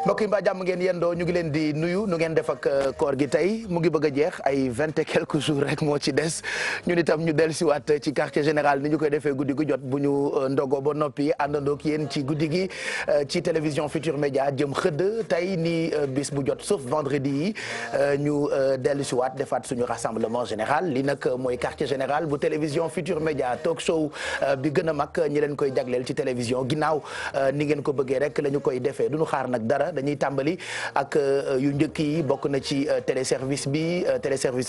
mbokk yi mbaa jàmm ngeen yendoo ñu ngi leen di nuyu nu ngeen def ak koor gi tey mu ngi bëgg a jeex ay 20 et quelques jours rek moo ci des ñun itam ñu dellusiwaat ci quartier général ni ñu koy defee guddi gu jot bu ñu ndogoo ba noppi àndandoo ak yéen ci guddi gi ci télévision Futur Média jëm xëdd tey ni bis bu jot sauf vendredi yi ñu dellusiwaat defaat suñu rassemblement général li nag mooy quartier général bu télévision Futur Média talk show bi gën a mag ñi leen koy jagleel ci télévision ginnaaw ni ngeen ko bëggee rek la ñu koy defee duñu xaar nag dara. dañuy tàmbali ak yu njëkk yi bokk na ci téléservice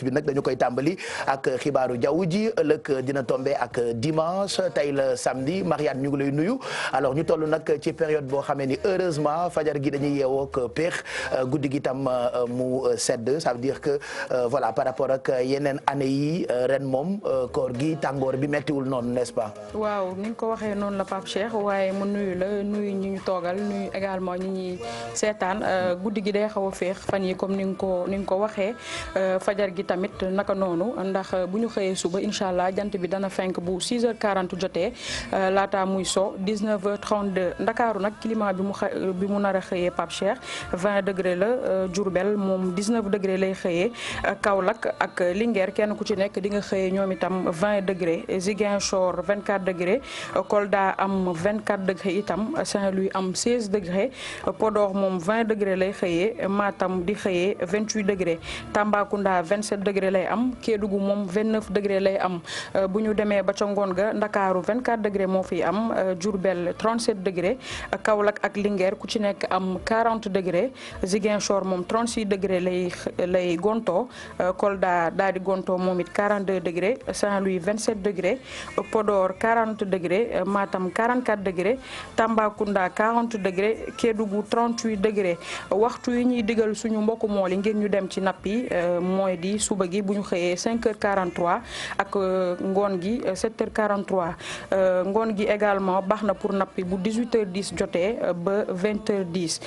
bi nag dañu koy tàmbali ak xibaaru jaww ji ëllëg dina tombé ak dimanche tey la samedi Marianne ñu ngi lay nuyu alors ñu toll nag ci période boo xamee ni heureusement fajar gi dañuy yeewoo ak péex guddi gi tam mu sedd ça veut dire que voilà par rapport ak yeneen année yi ren moom koor gi tàngoor bi mettiwul noonu n'est-ce pas. waaw ni nga ko waxee noonu la Pape Cheikh waaye mu nuyu la nuyu ñi ñu toogal nuyu également ñi ñuy seetaan guddi gi day xaw a féex fan yi comme ni nga ko waxee fajar gi tamit naka noonu ndax bu ñu xëyee suba incha allah jant bi dana fenk bu 6h40 jotee laata muy so 19h32 ndakaaru nag climat bi mu nar a xëyee Pape Cheikh 20 degré la Diourbel moom 19 degré lay xëyee Kaolack ak Linguère kenn ku ci nekk di nga xëyee ñoom itam 20 degré Ziguinchor 24 degré Kolda am 24 degré itam Saint-Louis am 16 degré Podor moom 20 degré lay xëyee Matam di xëyee 28 degré Tambacounda 27 degré lay am Kédougou moom 29 degré lay am bu ñu demee ba ca ngoon ga Ndakaaru 24 degré moo fi am Diourbel 37 degré Kaolack ak Linguère ku ci nekk am 40 degré Ziguinchor moom 36 degré lay gonto Kolda daal di gonto moom it 42 degré Saint-Louis 27 degré Podor 40 degré Matam 44 degré Tambacounda 40 degré Kédougou 38 degré waxtu yi ñuy digal suñu mbokku mool yi ngir ñu dem ci napp yi mooy di suba gi bu ñu xëyee 5h43 ak ngoon gi 7h43 ngoon gi également baax na pour napp yi bu 18h10 jotee ba 20h10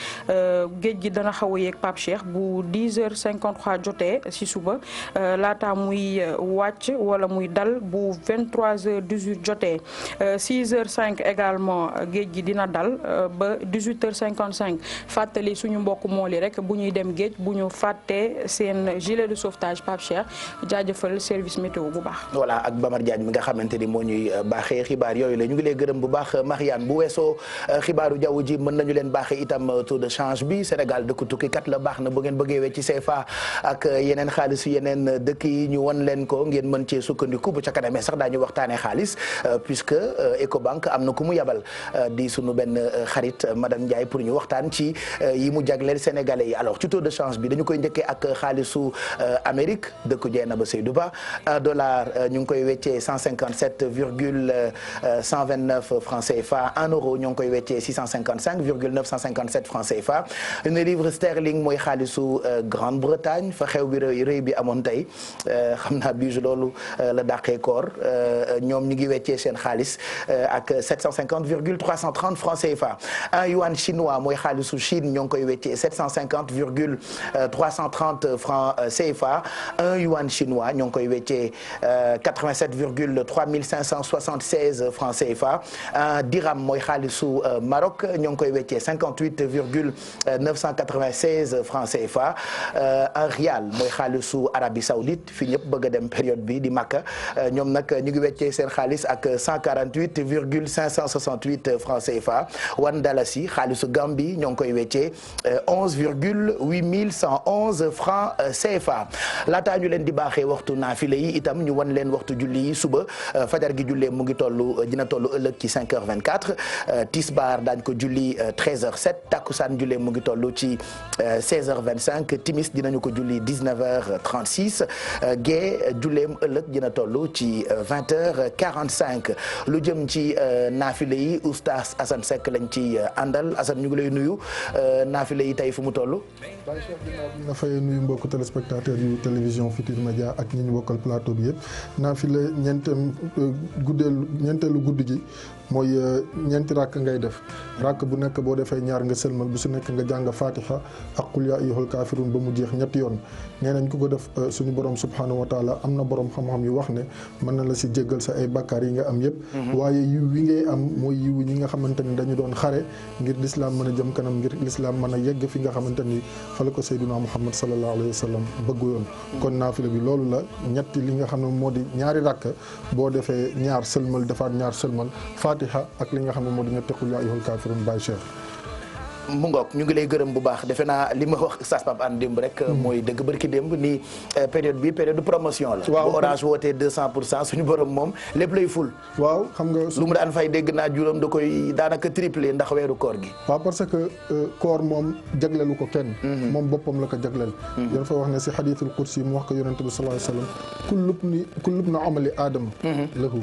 géej gi dana xaw a yéeg Pape Cheikh bu 10h53 jotee si suba laata muy wàcc wala muy dal bu 23h18 jotee 6h05 également géej gi dina dal ba 18h55 fàttali suñu mbokku mool yi rek bu ñuy dem géej bu ñu fàttee seen gilet de sauvetage Pape Cheikh jaajëfal service météo bu baax. voilà ak Bamar Diagne mi nga xamante ni moo ñuy baaxee xibaar yooyu la ñu ngi lay gërëm bu baax Marianne bu weesoo xibaaru jaww ji mën nañu leen baaxee itam taux de change bi Sénégal dëkk tukki kat la baax na bu ngeen bëggee wecc ci CFA ak yeneen xaalis yeneen dëkk yi ñu won leen ko ngeen mën cee sukkandiku bu ca kanamee sax daañu waxtaanee xaalis puisque Ecobank am na ku mu yabal di sunu benn xarit madame Ndiaye pour ñu waxtaan ci yi mu jagleel sénégalais yi alors ci taux de change bi dañu koy njëkkee ak xaalisu Amérique dëkk jeena ba Seydou Ba $1 ñu ngi koy weccee 157 virgule 129 francs CFA €, ñoo ngi koy weccee 655 virgule 957 francs CFA une livre sterling mooy xaalisu Grande-Bretagne fa xew bi rëy bi amoon tey xam naa bijou loolu la dàqee koor ñoom ñu ngi weccee seen xaalis ak 750 virgule 330 francs CFA un yuan chinois mooy xaalisu Chine ñoo ngi koy weccee 750 virgule 330 francs CFA un yuan chinois ñoo ngi koy weccee 87 virgule 3576 francs CFA un dirham mooy xaalisu Maroc ñoo ngi koy weccee 58 virgule 996 francs CFA un rial mooy xaalisu Arabie Saoudite fi ñëpp bëgg a dem période bi di Makka ñoom nag ñu ngi weccee seen xaalis ak 148 virgule 568 francs CFA one dalasi xaalisu Gambie ñoo ngi koy weccee 11 virgule 8111 francs CFA laataa ñu leen di baaxee waxtu naafile yi itam ñu wan leen waxtu julli yi suba fajar gi jullee mu ngi dina tollu ëllëg ci 5h24 tisbaar daañ ko julli 13h07 takkusaan jullee mu ngi tollu ci 16h25 timis dinañu ko julli 19h36 gée julleem ëllëg dina tollu ci 20h45 lu jëm ci naafile yi oustaz Assane Seck lañ ci àndal Assane ñu ngi lay nuyu naafile yi tey fu mu toll. Baye Cheikh ginnaaw bi nga fayee nuyu mbokku téléspectateur yu télévision Futurs Médias ak ñi ñu bokkal plateau bi yëpp naafile ñeenteelu guddi gi mooy ñeenti rakk ngay def rakk bu nekk boo defee ñaar nga sëlmal bu su nekk nga jàng fatiha ak qul yaa ayyuhal kaafiruun ba mu jeex ñetti yoon nee nañ ku ko def suñu borom subhanahu wa taala am na borom xam-xam yu wax ne mën na la si jéggal sa ay bakkaar yi nga am yëpp waaye yiw wi ngay am mooy yiw ñi nga xamante ni dañu doon xare ngir lislaam mën a jëm kanam ngir lislaam mën a yegg fi nga xamante ni fa la ko Seydina Muhammad sallallahu alayhi wa sallam bëggu yoon kon naafila bi loolu la ñetti li nga xam ne moo di ñaari rakk boo defee ñaar sëlmal defaat ñaar sëlmal fatiha ak li nga xam ne moo di ñetti qul yaa ayyuhal kaafiruun Baye Cheikh. mu ngoog ñu ngi lay gërëm bu baax defe naa li ma wax Oustaz Pape Hann démb rek mooy dëgg bërki démb ni période bi période de promotion la. waaw bu Orange wootee 200% suñu borom moom lépp lay ful. waaw xam nga lu mu daan fay dégg naa juróom da koy daanaka triplé ndax weeru koor gi. waaw parce que koor moom jagleelu ko kenn. moom boppam la ko jagleel. yoon fa wax ne si xadiisul qudsi mu wax ko yonente bi sallallahu alayhi wa sallam kullub na amali aadama lahu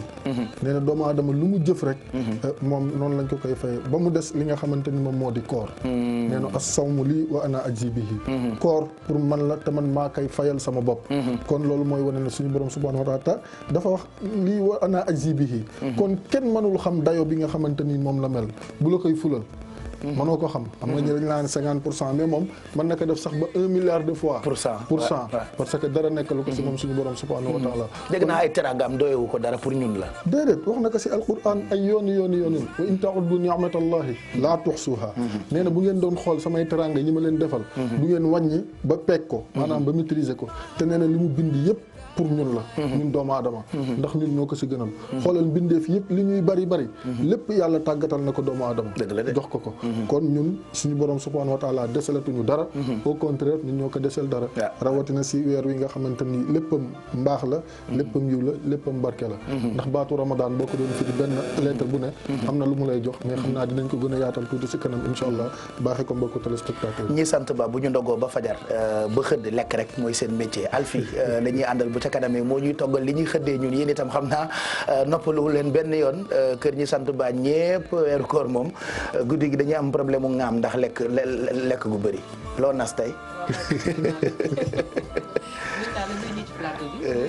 nee na doomu aadama lu mu jëf rek moom noonu lañ ko koy fay ba mu des li nga xamante ni moom moo di koor. nee na as-sawmu lii wa ana ajzi bihi koor pour man la te man maa koy fayal sama bopp kon loolu mooy wane ne suñu borom subhanahu wa taala dafa wax lii wa ana ajzi bihi kon kenn mënul xam dayo bi nga xamante ni moom la mel bu la koy fulal mënoo ko xam nga ñu dañ naan 50% mais moom mën na ko def sax ba 1 milliard de fois pour cent parce que dara nekk lu ko si moom suñu borom subhanahu wa taala dégg naa ay terangam doyewu ko dara pour ñun la déedéet wax na ko si alquran ay yooni wa in ta'uddu ni'matallahi laa tuhsuha nee na bu ngeen doon xool samay teranga yi ma leen defal du ngeen wàññi ba peeg ko maanaam ba maîtriser ko te nee na li mu bind yëpp pour ñun la ñun doomu aadama ndax ñun ñoo ko si gënal xoolal mbindeef yëpp li ñuy bari lépp yàlla tàggatal na ko doomu aadama jox ko kon ñun suñu borom subhanahu wa taala desalatuñu dara au contraire ñun ñoo ko desel dara rawatina si weer wi nga xamante ni léppam mbaax la léppam yiw la léppam barke la ndax baatu ramadan boo ko doon firi benn lettre bu ne am na lu mu lay jox mais xam naa dinañ ko gën a yaatal tuuti si kanam insha allah baaxee ko mbokku téléspectateur ñi sant ba bu ñu ndogoo ba fajar ba xëdd lekk rek mooy seen métier Alfi la ñuy àndal ca kanam moo ñuy toggal li ñuy xëddee ñun yéen itam xam naa noppalu leen benn yoon kër ñi sant ba ñépp weeru koor moom guddi gi dañuy am problème mu ŋaam ndax lekk gu bëri loo nas tey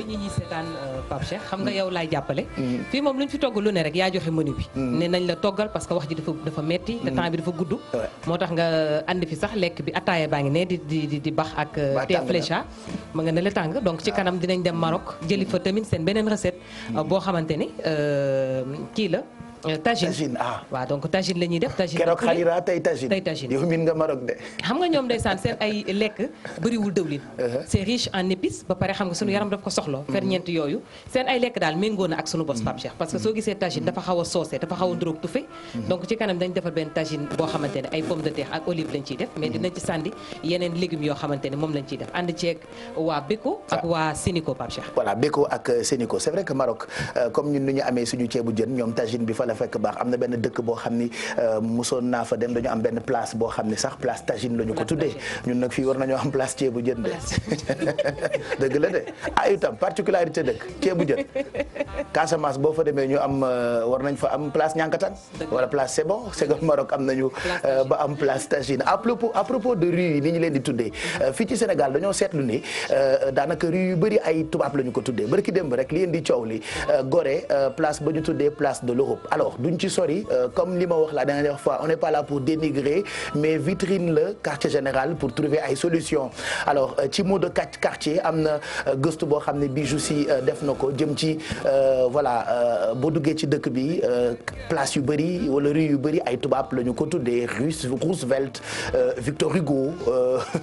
ñi ñi seetaan Pape Cheikh xam nga yow laay jàppale fii moom lu ñu fi togg lu ne rek yaa joxe menu bi ne nañ la toggal parce que wax ji dafa metti te temps bi dafa gudd moo tax nga andi fi sax lekk bi ataaya baa ngi ne di bax ak thé flécha ma nga ne la tàng donc ci kanam dinañ dem Maroc jëli fa tamit seen beneen recette boo xamante ni kii la tagine waaw donc tagine la ñuy def tagine keroog xalira tey tagine yow min nga Maroc de xam nga ñoom ndeysaan seen ay lekk bëriwul dëwlin c'est riche en épices ba pare xam nga sunu yaram daf ko soxla ferñeent yooyu seen ay lekk daal méngoo na ak sunu bos Pape Cheikh parce que soo gisee tagine dafa xaw a soosé dafa xaw a ndróog tufe donc ci kanam dañ defar benn tagine boo xamante ne ay pomme de terre ak olive lañ ciy def mais dinañ ci sànni yeneen légumes yoo xamante ne moom lañ ciy def ànd ceeg waa Beko ak waa Sénico Pape Cheikh voilà Beko ak Sénico c'est vrai que Maroc comme ñun nu ñu amee suñu ceebu jën ñoom tagine bi fa la fekk baax am na benn dëkk boo xam ni mosoon naa fa dem dañu am benn place boo xam ni sax place tagine la ñu ko tuddee ñun nag fii war nañoo am place ceebu jën de dëgg la de itam particularité dëkk ceebu jën Casamance boo fa demee ñu am war nañ fa am place ñànkatan wala place c'est bon Maroc am nañu ba am place tagine à propos de rue yi ni ñu leen di tuddee fii ci Sénégal dañoo seetlu ni daanaka rue yu bëri ay tubaab la ñu ko tuddee bari ki démb rek li leen di coow li Gorée place ba ñu tuddee place de l'Europe alors duñ ci sori comme li ma wax la dernière fois on n'est pas là pour dénigrer mais vitrine la quartier général pour trouver ay solutions alors ci mot de quartier am na gëstu boo xam ne Bijou si def na ko jëm ci voilà boo duggee ci dëkk bi place yu bëri wala rue yu bëri ay tubaab la ñu ko tuddee Roosevelt Victor Hugo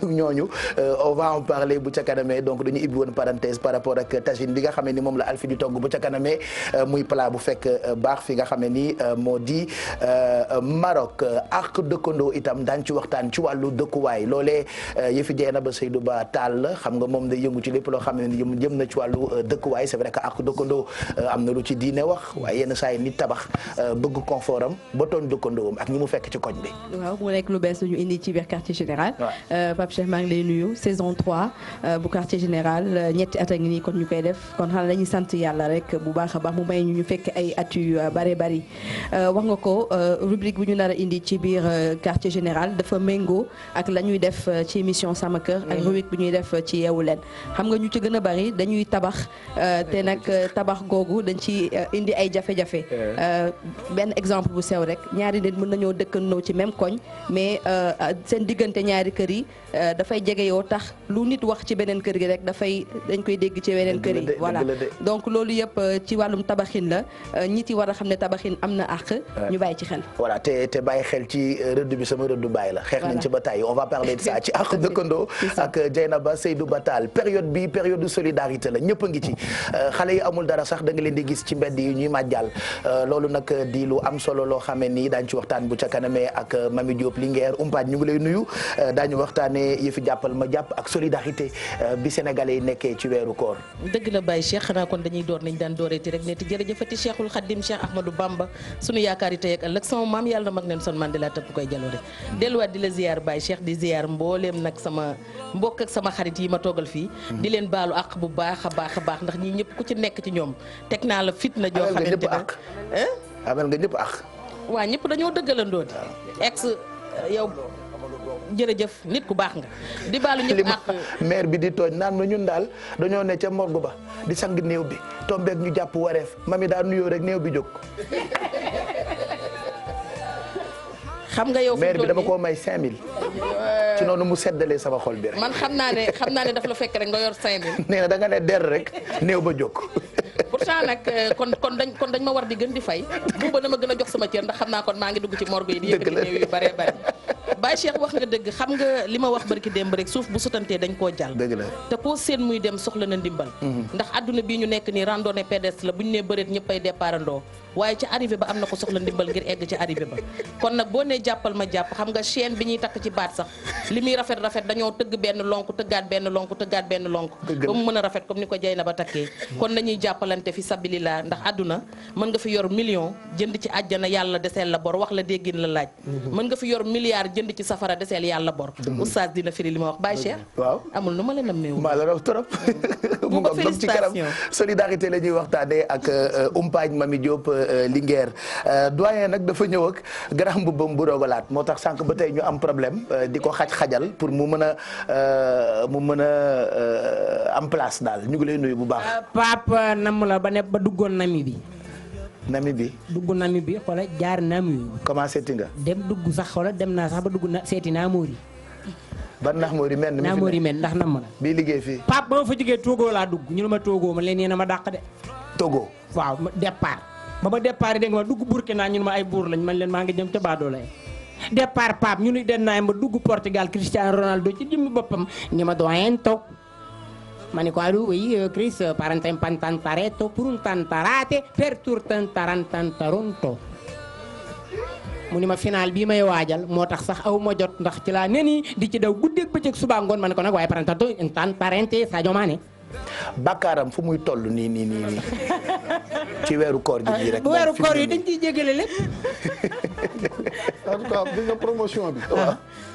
ñooñu on va en parler bu ca kanamee donc dañu ibbi woon parenthèse par rapport ak tagine bi nga xam ne ni moom la Alfi di togg bu ca kanamee muy plat bu fekk baax fi nga xam ne ni moo di Maroc ak dëkkandoo itam daañu ci waxtaan ci wàllu dëkkuwaay loolee yëfi jeena ba Seydou Ba Tall la xam nga moom day yëngu ci lépp loo xam ne ni jëm na ci wàllu dëkkuwaay c'est vrai que ak dëkkandoo am na lu ci diine wax waaye yenn saa yi nit tabax bëgg confort am ba tooñ dëkkandoom ak ñi mu fekk ci koñ bi. waaw mu nekk lu bees lu ñu indi ci biir quartier général. Pape Cheikh maa ngi lay nuyu saison 3 bu quartier général ñetti at a ngi nii kon ñu koy def kon xanaa dañuy sant yàlla rek bu baax a baax mu may ñu fekk ay at yu bare bari bari wax nga ko rubrique bu ñu nar a indi ci biir quartier général dafa méngoo ak la ñuy def ci émission Sama Kër ak rubrique bu ñuy def ci Yeewu Leen xam nga ñu ci gën a bari dañuy tabax te nag tabax googu dañ ci indi ay jafe-jafe benn exemple bu sew rek ñaari nit mën nañoo dëkkandoo ci même koñ mais seen diggante ñaari kër yi dafay jege yoo tax lu nit wax ci beneen kër gi rek dañ koy dégg ci weneen kër yi voilà donc loolu yëpp ci wàllum tabaxin la ñi ci war a xam ne tabaxin am na àq ñu bàyyi ci xel voilà te bàyyi xel ci rëdd bi sama rëdd bàyyi la xeex nañ ci ba tey on va parler de ça ci àq dëkkandoo ak Dieynaba Seydou Batal période bi période de solidarité la ñëpp a ngi ci xale yi amul dara sax da nga leen di gis ci mbedd yi ñuy màjjal loolu nag di lu am solo loo xamee nii daañu ci waxtaan bu ca kanamee ak Mami Diop Linguère Umpaañ ñu ngi lay nuyu daañu waxtaanee yëfi jàppal ma jàpp ak solidarité bi sénégalais yi nekkee ci weeru koor. dëgg la Baye Cheikh xanaa kon dañuy door nañ daan dooreeti rek ne ti jërëjëfati Cheikhul Khadim Cheikh Ahmadou Bamba sunu yaakaar yi tey ak ëllëg sama maam yàlla na mag neen son Mandela tëpp koy jaloore delluwaat di la ziar Baye Cheikh di ziar mbooleem nag sama mbokk ak sama xarit yi ma toogal fii di leen baalu àq bu baax a baax a baax ndax ñii ñëpp ku ci nekk ci ñoom teg naa la fitna joo xamante ne amal nga ñëpp àq waa ñëpp dañoo dëggalandoo di ex yow jërëjëf nit ku baax nga di baalu ñëpp àq maire bi di tooñ naan ma ñun daal dañoo ne ca morgue ba di sang néew bi tombeeg ñu jàpp wareef mami daa nuyoo rek néew bi jóg xam nga yow maire bi dama koo may 5000 ci noonu mu seddalee sama xol bi rek man xam naa ne daf la fekk rek nga yor 5000 nee na da nga ne der rek néew ba jóg pourtant nag kon dañ ma war di gën di fay buuba dama gën a jox sama cër ndax xam naa kon maa ngi dugg ci morgue yi di yëkkati néew yu bare bare Baye Cheikh wax nga dëgg xam nga li ma wax barki démb rek suuf bu sutantee dañ koo jàll dëgg la te poo seen muy dem soxla na ndimbal ndax adduna bii ñu nekk nii randonnée pédestre la bu ñu nee bëreet ñëpp ay départandoo waaye ci arrivé ba am na ko soxla ndimbal ngir egg ci arrivé ba kon nag boo nee jàppal ma jàpp xam nga chaîne bi ñuy takk ci baat sax li muy rafet rafet dañoo tëgg benn lonk tëggaat benn lonk tëggaat benn lonk ba mu mën a rafet comme ni ko Dieynaba takkee kon nañuy jàppalante fi sabilillah ndax àdduna mën nga fi yor million jënd ci àjjana yàlla deseel la bor wax la déggin la laaj mën nga fi yor milliard jënd ci safara deseel yàlla bor oustaz dina firi li ma wax Baye Cheikh waaw amul nu ma leen a méew maa la raw trop mu nga bam ci kanam solidarité la ñuy waxtaanee ak Umpaañ Mami Diop Linguère doyen nag dafa ñëw ak grand mbubbam bu rogalaat moo tax sànq ba tey ñu am problème di ko xajal pour mu mën a am place daal ñu ngi lay nuyu bu baax. Pape nam la ba ne ba duggoon nami bi. nami bi dugg nami bi xoola jaar nami bi. commencé ti nga. dem dugg sax xoola dem naa sax ba dugg na seeti Naamori. ban Naamori men. Naamori men ndax nam la. bii liggéey fii. Pape ba ma fa jógee Togo laa dugg ñu ne ma Togo ma leen yéen a ma dàq de. Togo waaw départ. ba ma départ dégg nga ma dugg Burkina ñu ne ma ay buur lañ man leen maa ngi jëm ca Badoo lay. départ Pape ñu ni den naa ma dugg Portugal Cristiano Ronaldo ci jëmmi boppam ni ma doyen toog. ma ne ko allo oui Chris parantem pantan pareto pour un tantarate per turtan tarantantaronto mu ni ma final bii may waajal moo tax sax aw ma jot ndax ci laa ne nii di ci daw guddeeg bëccëg suba ngoon ma ne ko nag waaye parantanto tantarente Sadio Mané bàkkaaram fu muy toll nii ci weeru koor gi nii rek. bu weeru koor yi dañ ciy jégale lépp. en tout cas bi nga promotion bi.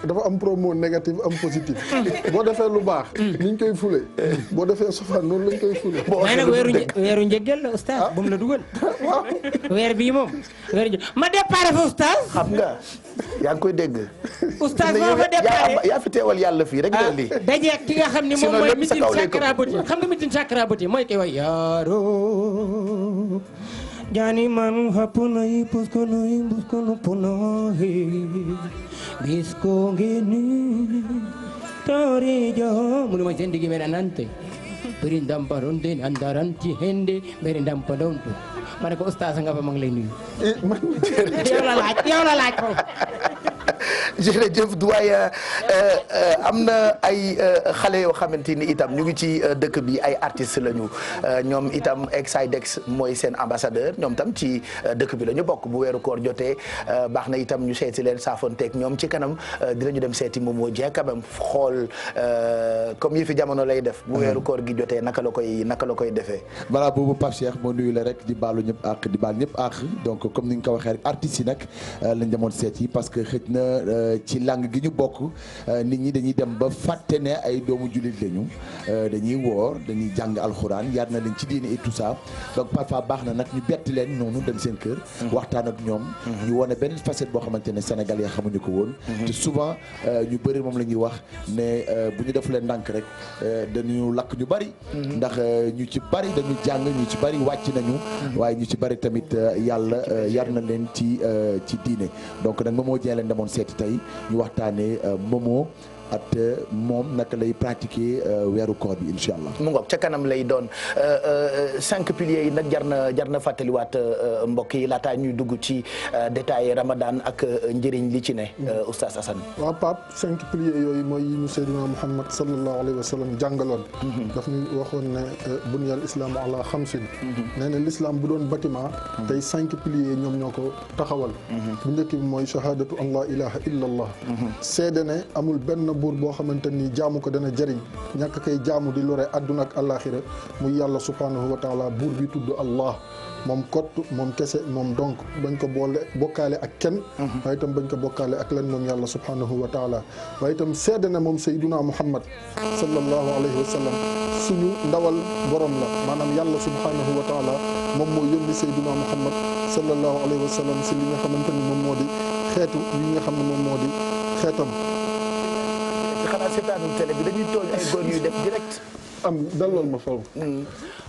dafa am promo négatif am positif. boo defee lu baax. ni ñu koy fule. boo defee safaan noonu lañ koy fule. mais nag weeru njëggal la oustaz bu mu la dugal. weer bii moom weeru ma départ fa oustaz. xam nga yaa ngi koy dégg. oustaz moo fa départ yaa fi teewal yàlla fii rek. dajeeg ki nga xam ni moom mooy mitin Chakraborty xam nga mitin Chakraborty mooy koy wax yaaro jani manu hapunai puskonai buskono punahi bisko ngeni toreja munu ma sendigi mena nante berindam paronde andaranti hende berindam padonto ma ne ko oustaz nga fa ma ngi lay nuyu yow la laaj ko jërëjëf doyen am na ay xale yoo xamante ni itam ñu ngi ci dëkk bi ay artistes lañu ñoom itam Exidex mooy seen ambassadeur ñoom tam ci dëkk bi la ñu bokk bu weeru koor jotee baax na itam ñu seeti leen saafonteeg ñoom ci kanam dinañu dem seeti Momo Dieng quand même xool comme yi fi jamono lay def. bu weeru koor gi jotee naka la koy defee. balaa boobu Pape Cheikh moo nuyu la rek di baalu ñëpp àq di baal ñëpp àq donc comme ni nga ko waxee rek artistes yi nag lañ demoon seeti parce que xëj na ci langue gi ñu bokk nit ñi dañuy dem ba fàtte ne ay doomu jullit lañu dañuy woor dañuy jàng alxuraan yar na leen ci diine et tout ça donc parfois baax na nag ñu bett leen noonu dem seen kër waxtaan ak ñoom ñu wane benn facette boo xamante ne Sénégal yi xamuñu ko woon te souvent ñu bëri moom la ñuy wax ne bu ñu def leen ndànk rek dañu lakk ñu bari ndax ñu ci bari dañu jàng ñu ci bari wàcc nañu waaye ñu ci bari tamit yàlla yar na leen ci diine donc nag Momo Dieng leen demoon seeti tey ñu waxtaanee Momo at moom naka lay pratiquer weeru koor bi incha allah. mu ngoog ca kanam lay doon 5 piliers yi nag jar na fàttaliwaat mbokk yi laataa ñuy dugg ci détail Ramadan ak njëriñ li ci ne. Oustaz Assane. waaw Pape 5 piliers yooyu mooy yi ñu Seydina Muhammad sallallahu alayhi wa sallam jàngaloon. daf ñu waxoon ne bunyal islam ala xamsin. nee na l'islam bu doon bâtiment. tey 5 piliers ñoom ñoo ko taxawal. bu njëkk bi mooy shahadatu an la ilaha illa allah. seede ne amul benn buur boo xamante ni jaamu ko dana jëriñ ñàkk kay jaamu di lore àdduna ak àllaaxira muy yàlla subhanahu wa taala buur bi tudd Allah moom kott moom kese moom donc bañ ko bokkaale ak kenn waaye itam bañ ko bokkaale ak len moom yàlla subhanahu wa taala waaye itam seede na moom sayduna Muhammad sallallahu alayhi wa sallam suñu ndawal borom la maanaam yàlla subhanahu wa taala moom moo yónni sayduna Muhammad sallallahu alayhi wa sallam si li nga xamante ni moom moo di xeetu yi nga xam ne moom moo di xeetam. xanaa seetaanul télé bi dañuy tooñ ay góor yuy def direct. am dalool ma foofu.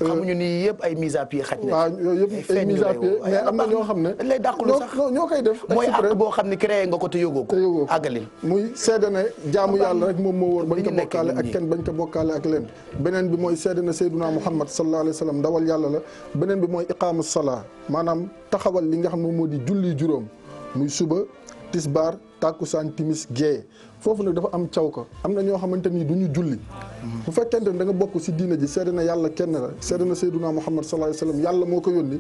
xamuñu ni yëpp ay mise à pied xaj na. waaw yooyu yëpp ay mise à pied mais am na ñoo xam ne. lay dàqulu sax ñoo koy def. mooy àq boo xam ne créé nga ko te yógoo ko. àggalil muy seede ne jaamu yàlla rek moom moo wóor bañ ko bokkaale ak kenn bañ ko bokkaale ak leen. beneen bi mooy seede ne Seydina Muhammad sallallahu alayhi wa sallam ndawal yàlla la. beneen bi mooy iqaamu salaa maanaam taxawal li nga xam ne moom moo di julli juróom muy suba tisbaar tàkkusaan timis gée foofu nag dafa am caw ko am na ñoo xamante ni du ñu julli bu fekkente ne da nga bokk si diina ji seede na yàlla kenn la seede na Seydina Muhammad sallallahu alayhi wa sallam yàlla moo ko yónni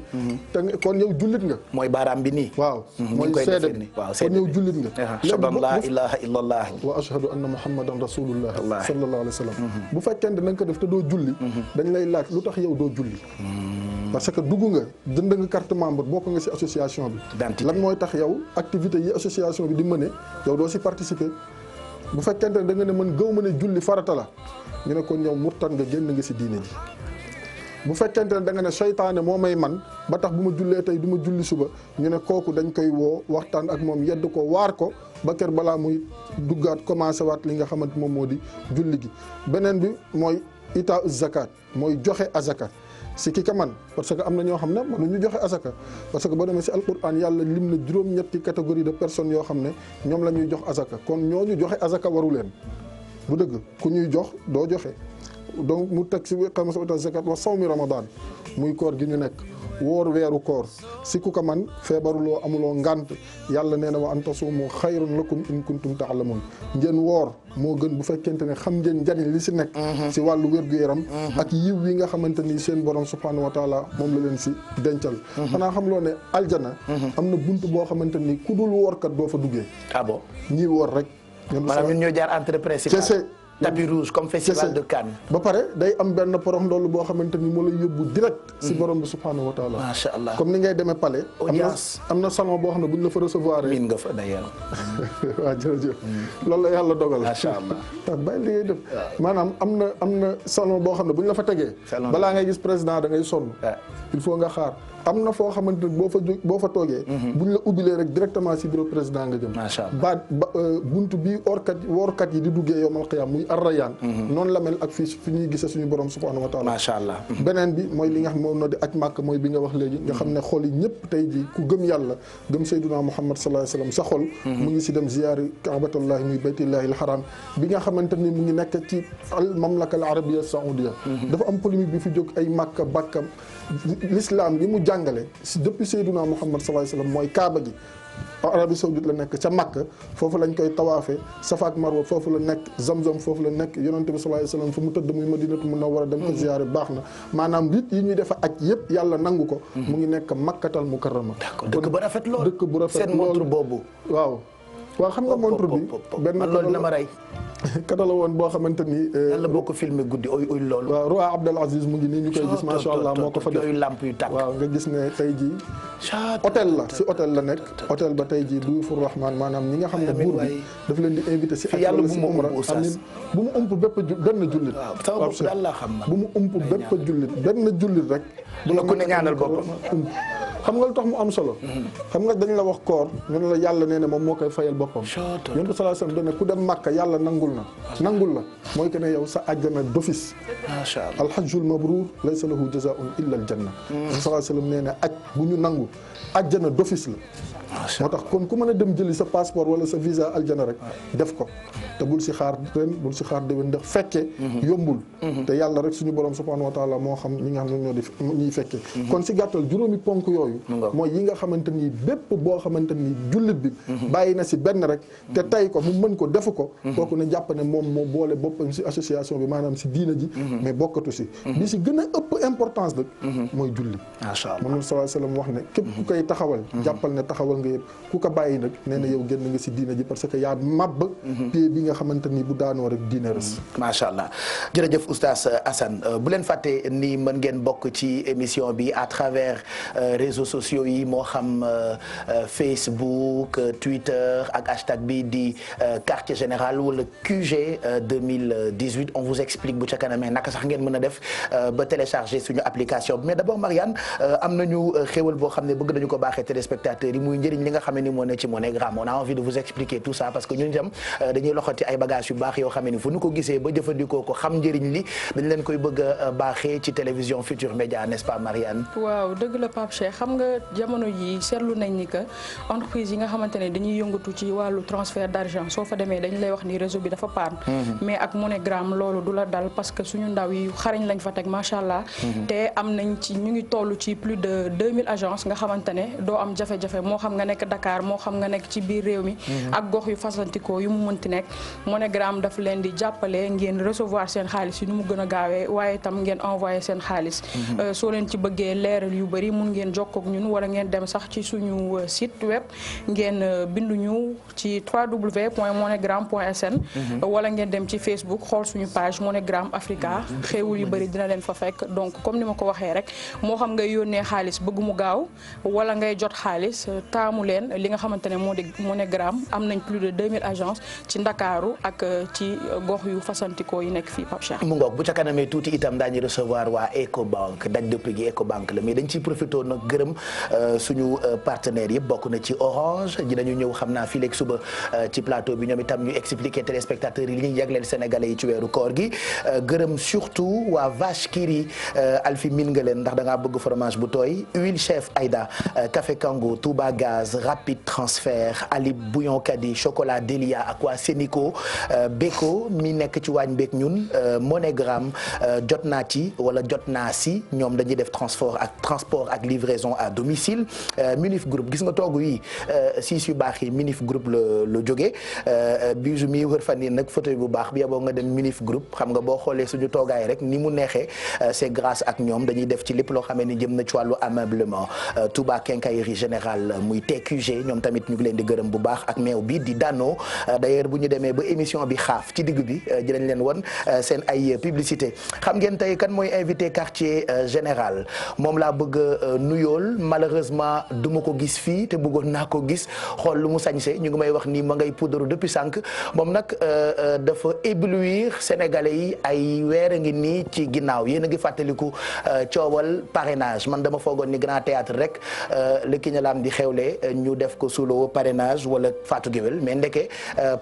te kon yow jullit nga mooy baaraam bi nii waaw mooy seede bi kon yow jullit nga ashhadu an laa ilaaha illallah wa ashhadu anna muhammadan rasulullah sallallahu alayhi wa sallam bu fekkente ne da nga ko def te doo julli dañ lay laaj lu tax yow doo julli parce que dugg nga jënd nga carte membre bokk nga si association bi lan mooy tax yow activité yi association bi di mëne yow doo si participer bu fekkente ne da nga ne man gëw ma ne julli farata la ñu ne ko ñëw murtan nga génn nga si diine ji bu fekkente ne da nga ne seytaane moo may man ba tax bu ma jullee tey du ma julli suba ñu ne kooku dañ koy woo waxtaan ak moom yedd ko waar ko ba kër balaa muy duggaat commencé waat li nga xamante moom moo di julli gi beneen bi mooy ita zakat mooy joxe azaka si ki ka man parce que am na ñoo xam ne mënuñu joxe azaka parce que boo demee si alquran yàlla lim na juróom-ñetti catégorie de personnes yoo xam ne ñoom la ñuy jox azaka kon ñooñu joxe azaka waru leen bu dëgg ku ñuy jox doo joxe donc mu teg si iqaama zakat wa sawmi ramadan muy koor gi ñu nekk woor weeru koor si ku ko man feebaruloo amuloo ngant yàlla nee na wa an tasuumu xayrun lakum in kuntum taalamun ngeen woor moo gën bu fekkente ne xam ngeen njariñ li si nekk si wàllu wér-gu-yaram ak yiw yi nga xamante ni seen borom subhanahu wa taala moom la leen si dencal xanaa xam loo ne aljana am na bunt boo xamante ni ku dul woorkat doo fa duggee ah bon ñii woor rek maanaam ñun ñoo jaar entrée principale tapis rouge comme festival de Cannes. ba pare day am benn porox ndoolu boo xamante ni moo lay yóbbu direct si borom bi subhanahu wa taala. macha allah comme ni ngay demee palais. audience am na salon boo xam ne bu ñu la fa recevoir. miin nga fa d'ailleurs. waaw jërëjëf loolu la yàlla dogal. macha allah waaw bàyyi li ngay def. maanaam am na salon boo xam ne bu ñu la fa tegee. balaa ngay gis président da ngay sonn. il faut nga xaar. am na foo xamante ne boo fa toogee. bu ñu la ubbilee rek directement si bureau président nga jëm. macha allah buntu bi woorkat yi di duggee yawmal qiyaam muy arrayaan. noonu la mel ak fii fi ñuy gisee suñu borom subhanahu wa taala. macha allah. beneen bi mooy li nga xam moom noo di aj màkk mooy bi nga wax léegi. nga xam ne xol yi ñëpp tey jii ku gëm yàlla gëm sayduna muhammad sallallahu alayhi wasallam sa xol. mu ngi si dem ziyaari kaabatullahi muy baytullahi al haram bi nga xamante ni mu ngi nekk ci al mamlaka al arabia saoudia. dafa am polémique bi fi jóg ay màkka bàkkam l'islam li mu jàngale si depuis sayduna muhammad sallallahu alayhi wasallam mooy kaaba gi Arabie Saoudite la nekk ca Makka foofu lañ koy tawaafe Safa ak Marwa foofu la nekk Zamzam foofu la nekk yonente bi sallallahu alayhi wasallam fu mu tëdd muy Madinatu Munawwara dem ko ziyaare baax na maanaam rit yi ñuy defa aj yëpp yàlla nangu ko mu ngi nekk Makkatal Mukarrama dëkk bu rafet lool dëkk bu rafet seen montre boobu waaw xam nga montre bi benn loolu dina ma rey cadeau la woon boo xamante ni. yàlla boo ko filmé guddi oy loolu. waaw roi Abdel Aziz mu ngi nii ñu koy gis macha allah moo ko fa def yooyu lamp yu tàkk. waaw nga gis ne tey jii. hôtel la si hôtel la nekk. hôtel ba tey jii Duyufur Rahman maanaam ñi nga xam ne buur bi daf leen di invité si. ak wala si umra am ni bu mu ëmp bépp benn jullit. waaw sama bopp daal laa xam bu mu ëmp bépp jullit benn jullit rek. bu la ko ne ñaanal boppam. xam nga lu tax mu am solo. xam nga dañ la wax koor ñu ne la yàlla nee na moom moo koy fayal boppam. yonent bi sallallahu alayhi wasallam dane ku dem Makka yàlla nangul la mooy que ne yow sa àjjana d'office. macha allah alhajjul mabruur laysa lahu jazaa'un illa aljanna. sallallahu alayhi wasallam nee na aj bu ñu nangu àjjana d'office la. moo tax kon ku mën a dem jëli sa passeport wala sa visa aljana rek def ko te bul si xaar ren bul si xaar déwén ndax fekke yombul te yàlla rek suñu borom subhanahu wa taala moo xam ñi nga xam ne ñoo di ñuy fekke kon si gàttal juróomi ponk yooyu mooy yi nga xamante ni bépp boo xamante ni jullit bi bàyyi na si benn rek te tay ko mu mën ko defu ko kooku ne jàpp ne moom moo boole boppam si association bi maanaam si diina ji mais bokkatu si bi si gën a ëpp importance nag mooy julli macha allah moom sallallahu alayhi wasallam wax ne képp ku koy taxawal jàppal ne taxawal nga yëpp ku ko bàyyi nag nee na yow génn nga si diina ji parce que yaa mabb pied bi nga xamante ni bu daanoo rek diina rës macha allah jërëjëf oustaz Assane bu leen fàtte ni mën ngeen bokk ci émission bi à travers réseaux sociaux yi moo xam Facebook Twitter ak hashtag bi di quartier général wala QG 2018 on vous explique bu ca kanamee naka sax ngeen mën a def ba télécharger suñu application bi mais d'abord Marianne am nañu xéwal boo xam ne bëgg nañu ko baaxee téléspectateurs yi muy njëriñ li nga xam ne ni moo ne ci MoneyGram on a envie de vous expliquer tout ça parce que ñun itam dañuy loxoti ay bagages yu baax yoo xam ne ni fu ñu ko gisee ba jëfandikoo ko xam njëriñ li dañ leen koy bëgg a baaxee ci télévision Futur Média n'est-ce pas Marianne. waaw dëgg la Pape Cheikh xam nga jamono yi seetlu nañ ni que entreprise yi nga xamante ne dañuy yëngatu ci wàllu transfert d'argent soo fa demee dañ lay wax ni réseau bi dafa paan mais ak MoneyGram loolu du la dal parce que suñu ndaw yi xarañ lañ fa teg macha allah. te am nañ ci ñu ngi toll ci plus de 2000 agences nga xamante ne doo am jafe-jafe moo xam nga nekk Dakar moo xam nga nekk ci biir réew mi ak gox yu fasantikoo yu mu mënti nekk MoneyGram daf leen di jàppale ngeen recevoir seen xaalis yi nu mu gën a gaawee waaye itam ngeen envoyé seen xaalis soo leen ci bëggee leeral yu bëri mun ngeen jokkoo ak ñun wala ngeen dem sax ci suñu site web ngeen bindu ñu ci www.moneygram.sn wala ngeen dem ci Facebook xool suñu page MoneyGram Africa xéewul yu bëri dina leen fa fekk donc comme ni ma ko waxee rek moo xam ngay yónnee xaalis bëgg mu gaaw wala ngay jot xaalis taamu leen li nga xamante ne moo di MoneyGram am nañ plus de 2000 agences ci Ndakaaru ak ci gox yu fasantikoo yi nekk fii Pape Cheikh. mu ngoog bu ca kanamee tuuti itam daañu recevoir waa Ecobank daj dëpp gi Ecobank la mais dañ ciy profité nag gërëm suñu partenaires yëpp bokk na ci Orange dinañu ñëw xam naa fii léegi suba ci plateau bi ñoom itam ñu expliquer téléspectateurs yi li ñuy jagleel sénégalais yi ci weeru koor gi gërëm surtout waa Vache Qui Rit Alfi min nga leen ndax da ngaa bëgg fromage bu tooy huile chef Aïda café Kango Touba Gaz Rapide Transfert Ali Bouillon Kadi chocolat Delia ak waa Sénico Beko mi nekk ci waañ beeg ñun MoneyGram jot naa ci wala jot naa si ñoom dañuy def transport ak livraison à domicile Munif Group gis nga toogu yi siis yu baax yi Munif Group la jógee bisu mi wër fan yi nag fauteuil bu baax bi yaboo nga dem Munif Group xam nga boo xoolee suñu toogaay rek ni mu neexee c'est grâce ak ñoom dañuy def ci lépp loo xamee ni jëm na ci wàllu ameublement Touba Quincaillerie Générale muy TQG ñoom tamit ñu ngi leen di gërëm bu baax ak meew bi di Dano d'ailleurs bu ñu demee ba émission bi xaaf ci digg bi dinañ leen won seen ay publicité xam ngeen tey kan mooy invité quartier général moom laa bëgg nuyool malheureusement du ma ko gis fii te bëggoon naa ko gis xool lu mu sañse ñu ngi may wax ni ma ngay poudre depuis sànq moom nag dafa éblouir sénégalais yi ay weer a ngi nii ci ginnaaw yéen a ngi fàttaliku coowal parrainage man dama foogoon ni grand théâtre rek le Kiñalaam di xewle ñu def ko sous parrainage wala Fatou Guewel mais ndeke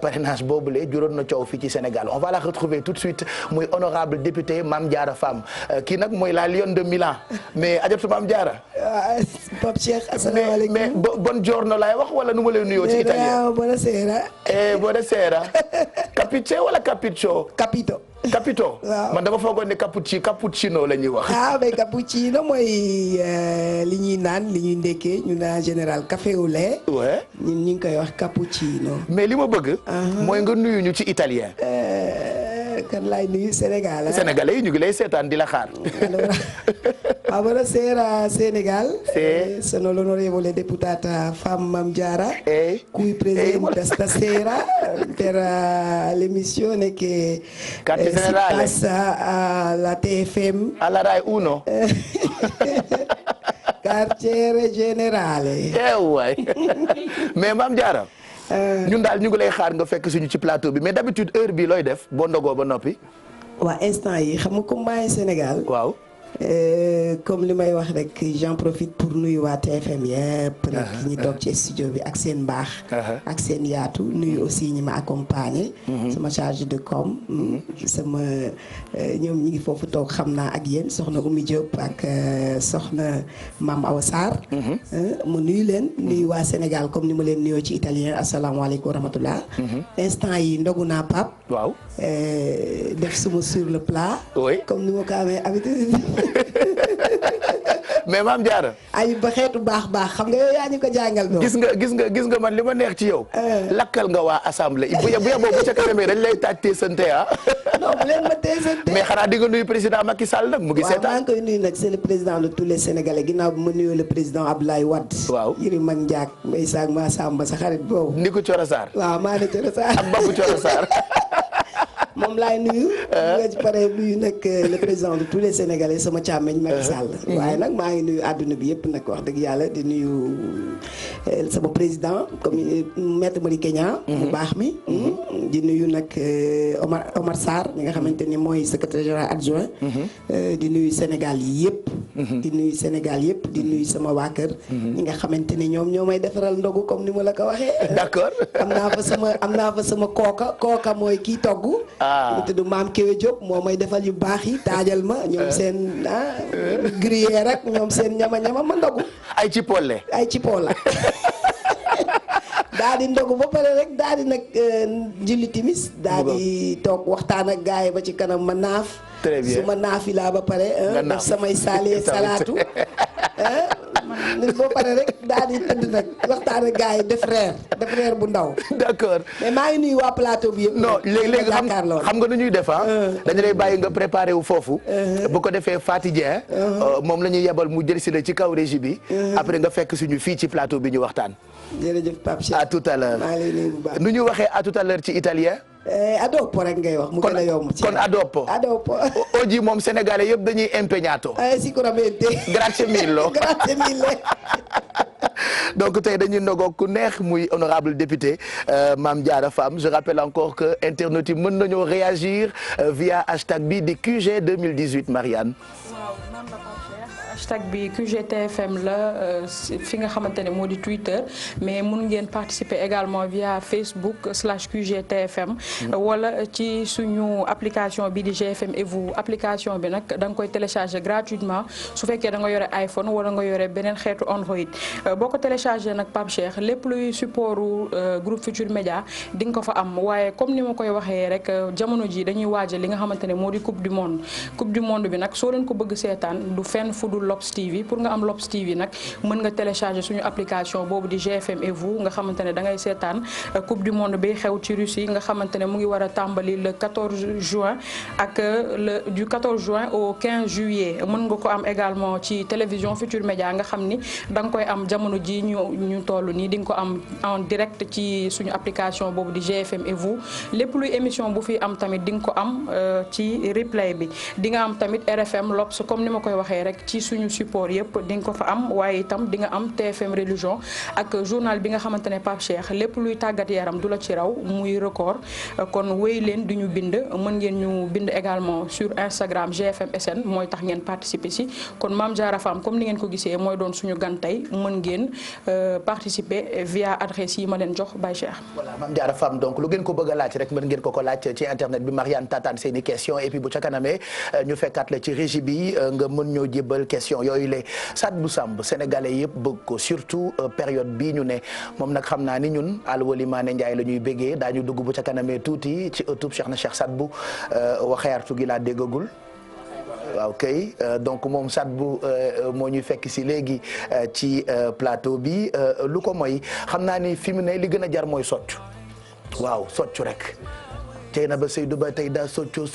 parrainage boobule juróon na coow fii ci Sénégal on va la retrouver tout de suite muy honorable député Mame Diarra Fam kii nag mooy la Lionne de Milan mais ajab su Mame Diarra Pape Cheikh asalaamaaleykum mais buongiorno laay wax wala nu ma lay nuyoo ci italien buonasera buonasera capice wala capiccio capito waaw man dama foogoon ne cappuccino la ñuy wax. mais cappuccino mooy li ñuy naan li ñuy ndekkee ñu naan général café au lait. ouais ñun ñu ngi koy wax cappuccino. mais li ma bëgg. mooy nga nuyu ñu ci italien. kan laay nuyu Sénégal. Sénégalais yi ñu ngi lay seetaan di la xaar. Buonasera Senegal. Sono l'onorevole deputata Fam Mam Diara, qui presente stasera per l'emissione che si passa alla TFM. Alla Rai 1. Quartiere Generale. waay mais Mam Diara. ñun daal ñu ngi lay xaar nga fekk suñu ci plateau bi mais d'habitude heure bi looy def boo ndogoo ba noppi. waa instant yi xam nga comme maa ngi Sénégal. waaw. comme li may wax rek j'en profite pour nuyu waa TFM yëpp rek ñi toog ci studio bi ak seen mbaax ak seen yaatu nuyu aussi ñi ma accompagner sama chargé de com sama ñoom ñi ngi foofu toog xam naa ak yéen soxna Oumy Diop ak soxna Mame Awa Sarr mu nuyu leen nuyu waa Sénégal comme ni ma leen nuyoo ci italien asalaamaaleykum wa rahmatullah instant yi ndogu naa Pape waaw def suma sur le plat comme ni ma ko amee habitude mais Mame Diarra ay ba xeetu baax xam nga yow yaa ñu ko jàngal doon gis nga man li ma neex ci yow lakkal nga waa assemblée bu yeboo bu ca kanamee dañ lay taaj teesante non bu leen ma teesante mais xanaa di nga nuyu président Macky Sall nag mu ngi seetaan maa ngi koy nuyu nag c'est le président de tous les Sénégalais ginnaaw bi ma nuyu le président Abdoulaye Wade waaw Yëri Mag Ndiak may saag maa samba sa xarit boobu ni ko Coro Sarr waaw maa ne Coro Sarr ak Babou Coro Sarr moom laay nuyu nga ci pare nuyu nag le président de tous les Sénégalais sama càmmeñ Macky Sall waaye nag maa ngi nuyu àdduna bi yëpp nag wax dëgg yàlla di nuyu sama président comme maître Madické Niang mu baax mi di nuyu nag Omar Sarr mi nga xamante ni mooy secrétaire général adjoint di nuyu Sénégal yëpp di nuyu Sénégal yëpp di nuyu sama waa kër ñi nga xamante ni ñoom ñoo may defaral ndogu comme ni ma la ko waxee d'accord am naa fa sama kooka mooy kii togg mu tudd Maam Kéwé Diop moo may defal yu baax yi taajal ma ñoom seen gruyère rek ñoom seen ñama ma ndogu ay ci polle daa di ndogu ba pare rek daa di nag julli timis daa di toog waxtaan ak gaay ba ci kanam ma naaf très bien su ma naafi laa ba pare def samay saali salaatu boo pare rek daal di tëdd nag waxtaan ak gars yi def reer bu ndaw. d'accord mais maa ngi nuyu waa plateau bi yëpp. non léegi xam nga nu ñuy def dañu lay bàyyi nga préparé wu foofu. bu ko defee Faty Dieng moom la ñuy yebal mu jël si la ci kaw régie bi. après nga fekk suñu fii ci plateau bi ñu waxtaan. jërëjëf Pape Cheikh à tout à l'heure maa ngi lay nuyu bu baax. nu ñu waxee à tout à l'heure ci italien. adopo rek ngay wax mu gën a yomb. kon adopo oggi moom sénégalais yëpp dañuy impegnato. sicuramente. grazie mille. grazie mille. donc tey dañuy ndogoog ku neex muy honorable député Mame Diarra Fam je rappelle encore que internautes yi mën nañoo réagir via hashtag bi di QG 2018 Marianne. hashtag bi QGTFM la fi nga xamante ne moo di Twitter mais mun ngeen participer également via Facebook /QGTFM wala ci suñu application bi di GFM et vous application bi nag da nga koy télécharger gratuitement su fekkee da nga yore iPhone wala nga yore beneen xeetu Android boo ko télécharger nag Pape Cheikh lépp luy supportu groupe Futur Média di nga ko fa am waaye comme ni ma koy waxee rek jamono ji dañuy waajal li nga xamante ne moo di coupe du monde bi nag soo leen ko bëgg seetaan du fenn fudul Lobs TV pour nga am Lobs TV nag mën nga télécharger suñu application boobu di GFM et vous nga xamante ne da ngay seetaan coupe du monde bi xew ci Russie nga xamante ne mu ngi war a tàmbali le 14 juin ak du 14 juin au 15 juillet mën nga ko am également ci télévision Futur Média nga xam ni da nga koy am jamono ji ñu toll nii di nga ko am en direct ci suñu application boobu di GFM et vous lépp luy émission bu fi am tamit di nga ko am ci replay bi di nga am tamit RFM Lobs comme ni ma koy waxee rek ci suñu support yëpp di nga ko fa am waaye itam di nga am TFM religion ak journal bi nga xamante ne Pape Cheikh lépp luy tàggat yaram du la ci raw muy record kon wéy leen di ñu bind mën ngeen ñu bind également sur Instagram GFM SN mooy tax ngeen participer si kon Mame Diarra Fam comme ni ngeen ko gisee mooy doon suñu gan tey mën ngeen participer via adresse yi ma leen jox Baye Cheikh. voilà Mame Diarra Fam donc lu ngeen ko bëgg a laaj rek mën ngeen ko laaj ci internet bi Marianne tataan seen i question et puis bu ca kanamee ñu fekkaat la ci régie bi nga mën ñoo jébbal question yooyu la Sadbou Samb sénégalais yëpp bëgg ko surtout période bii ñu ne moom nag xam naa ni ñun Alwali Mané Ndiaye la ñuy béggee daañu dugg bu ca kanamee tuuti ci ëttub Cheikh na Cheikh Sadbou waxeertu gi laa déggagul waaw kay donc moom Sadbou moo ñuy fekk si léegi ci plateau bi lu ko mooy xam naa ni fi mu ne li gën a jar mooy soccu waaw soccu rek tey na ba Seydou ba tey daa soccu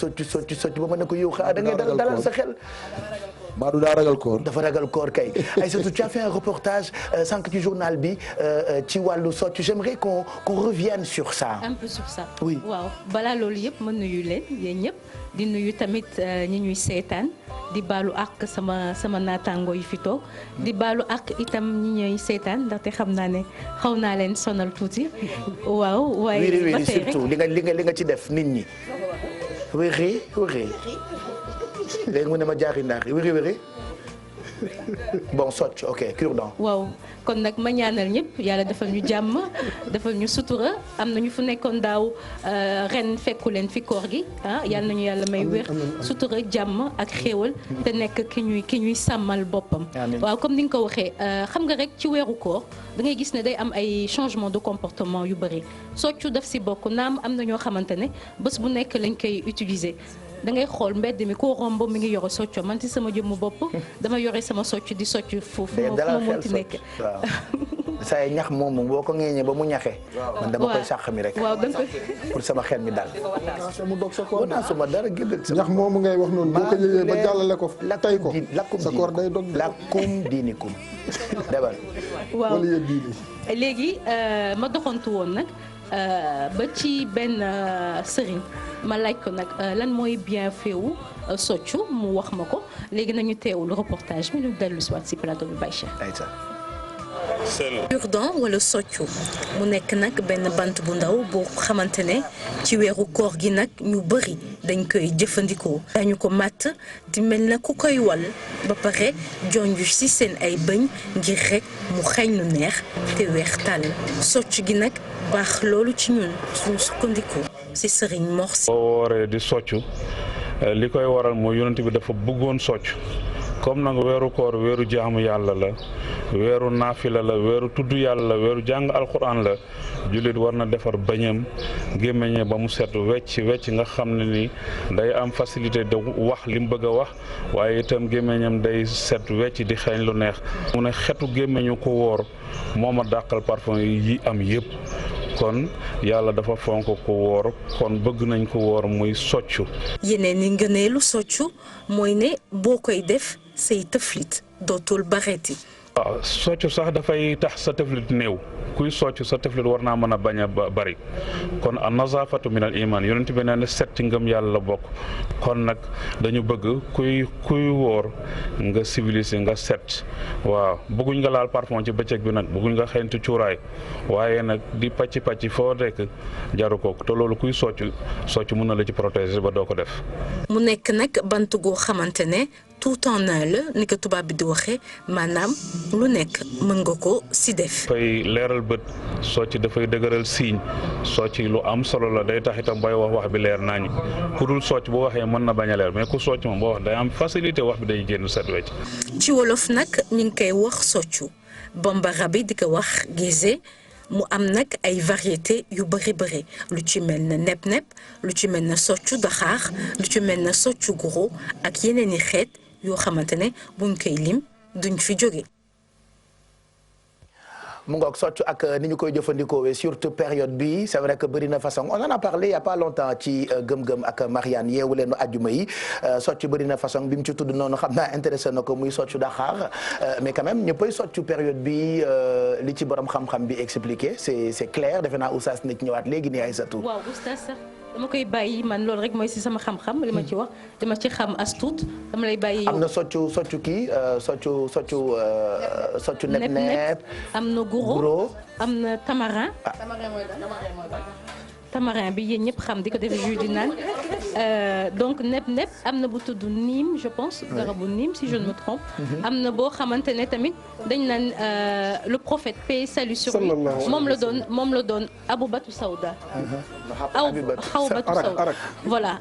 ba ma ne ko yow xaa da ngay dalal sa xel Badou daa ragal koor. dafa ragal koor kay. Aïssatou, tu as fait un reportage sànq ci journal bi ci wàllu socc. J'aimerais qu'on revienne sur ça. un peu sur ça. oui waaw balaa loolu yëpp ma nuyu leen yéen ñëpp di nuyu tamit ñi ñuy seetaan di baalu àq sama naataango yi fi toog di baalu àq itam ñi ñuy seetaan ndaxte xam naa ne xaw naa leen sonal tuuti. waaw waaye ba tey rek surtout li nga ci def nit ñi. wéri léegi mu ne ma jaari ndaar wéri bon socc ok cure-dent. waaw kon nag ma ñaanal ñëpp yàlla defal ñu jàmm defal ñu sutura am na ñu fu nekkoon daaw ren fekku leen fi koor gi yàlla nañu yàlla may wér sutura jàmm ak xéewal te nekk ki ñuy sàmmal boppam. waaw comme ni nga ko waxee xam nga rek ci weeru koor da ngay gis ne day am ay changement de comportement yu bëri soccu daf si bokk naam am na ñoo xamante ne bés bu nekk lañ koy utiliser. da ngay xool mbedd mi koo romb mi ngi yore socco man ci sama jëmmu bopp dama yore sama socc di socc foofu ma mënti nekk say ñax moom boo ko ŋeeñee ba mu ñaxee man dama koy sàq mi rek waaw danga koy pour sama xel mi dal mu dog sa koor naa suma dara génn ñax moomu ngay wax noonu boo ko yëyee ba jàllale ko tay ko sa koor day dog lakkum diinikum debal waaw wala yéen diini léegi ma doxantu woon nag ba ci benn sëriñ ma laaj ko nag lan mooy bienfait wu soccu mu wax ma ko léegi nañu teewul reportage bi ñu dellu si waat si plateau bi Baïcha. cure-dent wala soccu mu nekk nag benn bant bu ndaw boo xamante ne ci weeru koor gi nag ñu bëri dañ koy jëfandikoo dañu ko màtt di mel na ku koy wal ba pare jonju ci seen ay bëñ ngir rek mu xeeñ lu neex te weex tàll soccu gi nag baax loolu ci ñun suñu sukkandiku ci sëriñ Morsi. boo wooree di soccu li koy waral mooy yonent bi dafa bëggoon soccu comme nag weeru koor weeru jaamu yàlla la weeru naafila la weeru tudd yàlla la weeru jàng alxuraan la jullit war na defar bañam gémmiñe ba mu set wecc nga xam ne ni day am facilité de wax li mu bëgg a wax waaye itam gémmiñam day set wecc di xeeñ lu neex mu ne xetu gémmiñu ko wóor moo ma dàqal parfum yi am yëpp kon yàlla dafa fonk ko wóor kon bëgg nañ ko wóor muy soccu. yeneen ni ngëneelu soccu mooy ne boo koy def say tëflit dootul bareeti. waaw soccu sax dafay tax sa tëflit néew kuy soccu sa tëflit war naa mën a bañ a bari kon a nazafatu min al iman yonent bi nee na set ci ngëm yàlla la bokk kon nag dañu bëgg kuy wóor nga civilisé nga set waaw bëgguñ nga laal parfum ci bëccëg bi nag bëgguñ nga xeeñtu cuuraay waaye nag di pàcc foo rekk jaru ko te loolu kuy soccu mën na la ci protéger ba doo ko def. mu nekk nag bant goo xamante ne tout en un la ni ko tubaab bi di waxee maanaam lu nekk mën nga ko si def. dafay leeral bët socc dafay dëgëral siiñ socc lu am solo la day tax itam bay wax bi leer nañu ku dul socc bu waxee mën na bañ a leer mais ku socc moom boo wax day am facilité wax bi day génn set wecc. ci wolof nag ñu ngi koy wax soccu bambara bi di ko wax gise mu am nag ay variété yu bëri lu ci mel na nepp lu ci mel na soccu daxaar lu ci mel na soccu guro ak yeneen i xeet yoo xamante ne buñ koy lim duñ fi jóge. mu ngoog soccu ak ni ñu koy jëfandikoo surtout période bi c'est vrai que bëri na façon on en a parlé il y a pas longtemps ci gëm-gëm ak Marianne yeewu leen ajjuma yi soccu bëri na façon bi mu ci tudd noonu xam naa intéressé na ko muy soccu daxaar mais quand même ñëppay soccu période bi li ci borom xam-xam bi expliqué c'est clair defe naa oustaz na ci ñëwaat léegi nii Aïssatou. waaw oustaz sax dama koy bàyyi man loolu rek mooy si sama xam-xam li ma ci wax dama ci xam as tuut dama lay bàyyi. am na soccu kii soccu nepp am na guro am na tamarin. tamarin bi yéen ñëpp xam di ko defee jus di naan donc nepp am na bu tudd niim je pense garabu niim si je ne me trompe. am na boo xamante ne tamit dañ naan le prophète paix et salut sur lui moom la doon Aboubatu Sawda. Aboubatu Sawda voilà.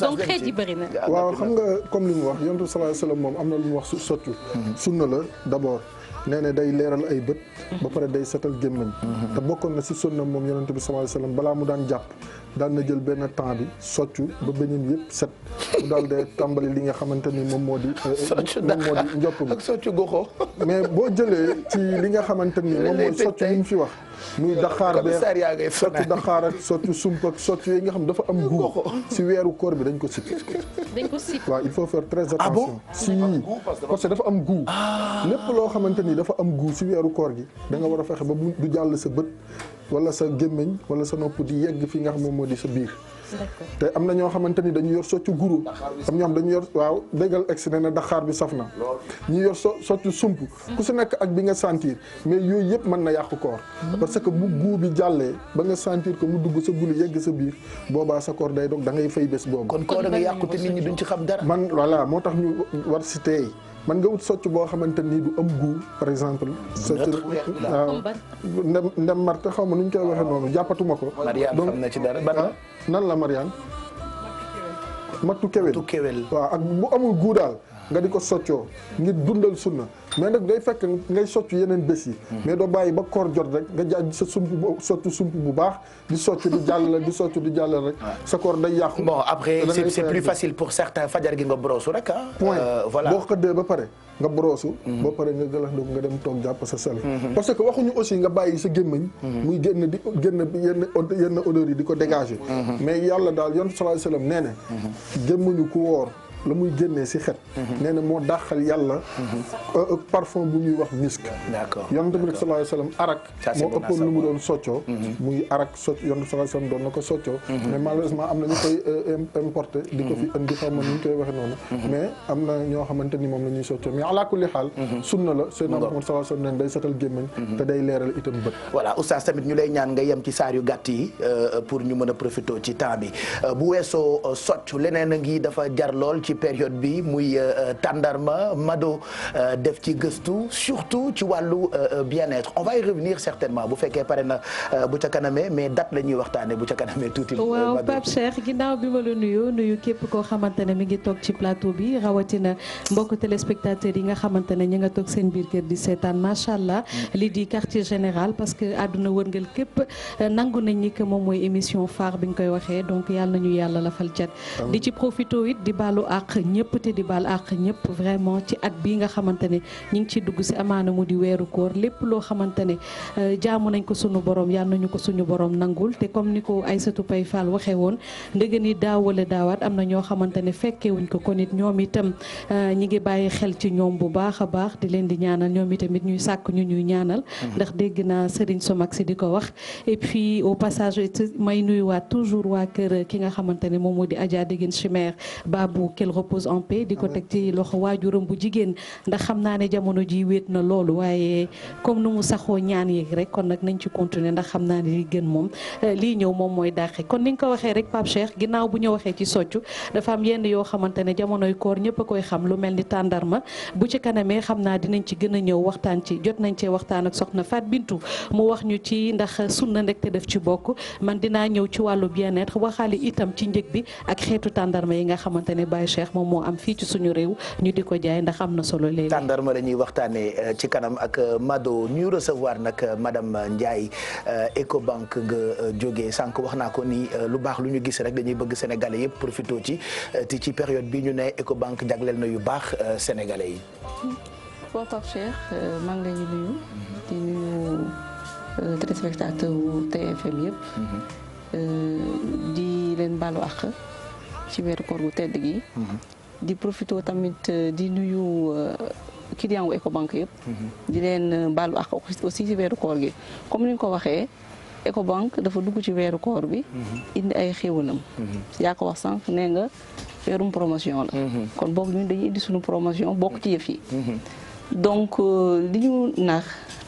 donc xeet yi bëri na. waaw xam nga comme li mu wax yonent bi sallallahu alayhi wasallam moom am na lu mu wax soccu sunna la d'abord. nee na day leeral ay bët ba pare day setal gémmiñ te bokkoon na si sunna moom yonent bi sallallahu alayhi wasallam balaa mu daan jàpp daan na jël benn temps bi soccu ba bëñam yëpp set mu daal de tàmbali li nga xamante ni moom moo di njopp bi ak soccu goxo mais boo jëlee ci li nga xamante ni moom mooy soccu yi ñu fi wax muy daxaar beeg soccu daxaar ak soccu sump ak soccu yi nga xam dafa am goût si weeru koor bi dañ ko sip waaw il faut faire très attention si parce que dafa am goût lépp loo xamante ni dafa am goût si weeru koor gi da nga war a fexe ba du jàll sa bët wala sa gémmiñ wala sa nopp di yegg fi nga xam moom moo di sa biir te am na ñoo xamante ni dañu yor soccu guru am ñoo xam dañu yor waaw déggal egsi ne na daxaar bi saf na ñu yor soccu sump ku si nekk ak bi nga sentir mais yooyu yëpp mën na yàqu koor parce que bu guu bi jàllee ba nga sentir que mu dugg sa bulu yegg sa biir boobaa sa koor day dog da ngay fay bés boobu kon koor da nga yàqu te nit ñi duñ ci xam dara man voilà moo tax ñu war si teey man nga wut socc boo xamante ni du am goût par exemple socc waaw ndem marte xaw ma nu ñu koy waxee noonu jàppatuma ko Mariane xam na ci dara ban nan la Mariane mattu kewel waaw ak bu amul goût daal nga di ko soccoo ngir dundal sunna mais nag day fekk ngay socc yeneen bés yi mais doo bàyyi ba koor jot rek nga jaaj sa sump bu baax di socc di jàllale di socc di jàllale rek sa koor day yàqu bon après c'est plus facile pour certains fajar gi nga brosu rek point voilà boo xëddee ba pare nga brosu boo pare nga gëlax nga dem toog jàpp sa sel parce que waxuñu aussi nga bàyyi sa gémmiñ muy génn yenn odeur yi di ko dégager mais yàlla daal yonent sallallahu alayhi wasallam nee na gémmiñu ku woor la muy génnee si xet nee na moo dàqal yàlla parfum bu ñuy wax misk d'accord yonent bi sallallahu alayhi wasallam arak moo ëppoon lu mu doon soccoo muy arak socc yonent sallallahu alayhi wasallam doon na ko soccoo mais malheureusement am na ñu koy importer di ko fi indi xaw ma nu ñu koy waxe noonu mais am na ñoo xamante ni moom la ñuy soccoo mais ala kulli xaal sunna la Seydina Muhammad sallallahu alayhi wasallam neen day setal gémmiñ te day leeral itam bët voilà oustaz tamit ñu lay ñaan nga yem ci saar yu gàtt yi pour ñu mën a profiter ci temps bi bu weesoo socc leneen a ngi dafa jar lool ci période bi muy tàndarma Mado def ci gëstu surtout ci wàllu bien-être on va y revenir certainement bu fekkee pare na bu ca kanamee mais date la ñuy waxtaane bu ca kanamee tuuti. waaw Pape Cheikh ginnaaw bi ma la nuyu képp koo xamante ne mi ngi toog ci plateau bi rawatina mbokk téléspectateurs yi nga xamante ne ñi nga toog seen biir kër di seetaan macha allah lii di quartier général parce que àdduna wërngal képp nangu nañ ni que moom mooy émission phare bi nga koy waxee donc yàlla nañu yàlla la fal cat di ci profito it di baalu àq ñëpp te di baal àq ñëpp vraiment ci at bii nga xamante ne ñi ngi ciy dugg si amaana mu di weeru koor lépp loo xamante ne jaamu nañ ko sunu borom yal nañu ko suñu borom nangul te comme ni ko Aïssatou Paye Fall waxee woon ndëgë ni daaw wala daawaat am na ñoo xamante ne fekkewuñ ko kon it ñoom itam ñi ngi bàyyi xel ci ñoom bu baax a baax di leen di ñaanal ñoom itamit ñuy sàkk ñu ñuy ñaanal ndax dégg naa Serigne Somak si di ko wax et puis au passage may nuyuwaat toujours waa kër ki nga xamante ne moom moo di Adja Degen Chimère Babou qu'elle repose en paix di ko teg ci loxo waajuram bu jigéen ndax xam naa ne jamono ji wéet na loolu waaye comme nu mu saxoo ñaan yeeg rek kon nag nañ ci continuer ndax xam naa ne li gën moom lii ñëw moom mooy dàqe kon ni nga ko waxee rek Pape Cheikh ginnaaw bu ñu waxee ci soccu dafa am yenn yoo xamante ne jamonoy koor ñëpp a koy xam lu mel ni tàndarma bu ci kanamee xam naa dinañ ci gën a ñëw waxtaan ci jot nañ cee waxtaan ak soxna Fat Bintou mu wax ñu ci ndax sunna ndek te def ci bokk man dinaa ñëw ci wàllu bien-être waxaale itam ci njëg bi ak xeetu tàndarma yi nga xamante ne Baye Cheikh moom moo am fii ci suñu réew ñu di ko jaay ndax am na solo léegi. tàndarma la ñuy waxtaanee ci kanam ak Mado ñuy recevoir nag madame Ndiaye Ecobank nga jógee sànq wax naa ko ni lu baax lu ñu gis rek dañuy bëgg sénégalais yëpp profité ci te ci période bi ñu ne Ecobank jagleel na yu baax sénégalais yi. bon Pape Cheikh maa ngi lay nuyu di nuyu téléspectateur wu TFM yëpp di leen baalu àq ci weeru koor gu tedd gi. di profité tamit di nuyu client wu Ecobank yëpp. di leen baalu àq aussi ci weeru koor gi comme ni nga ko waxee Ecobank dafa dugg ci weeru koor bi. indi ay xéwalam. yaa ko wax sànq nee nga weerum promotion la. kon boobu ñun dañuy indi suñu promotion bokk ci yëf yi. donc li ñu naax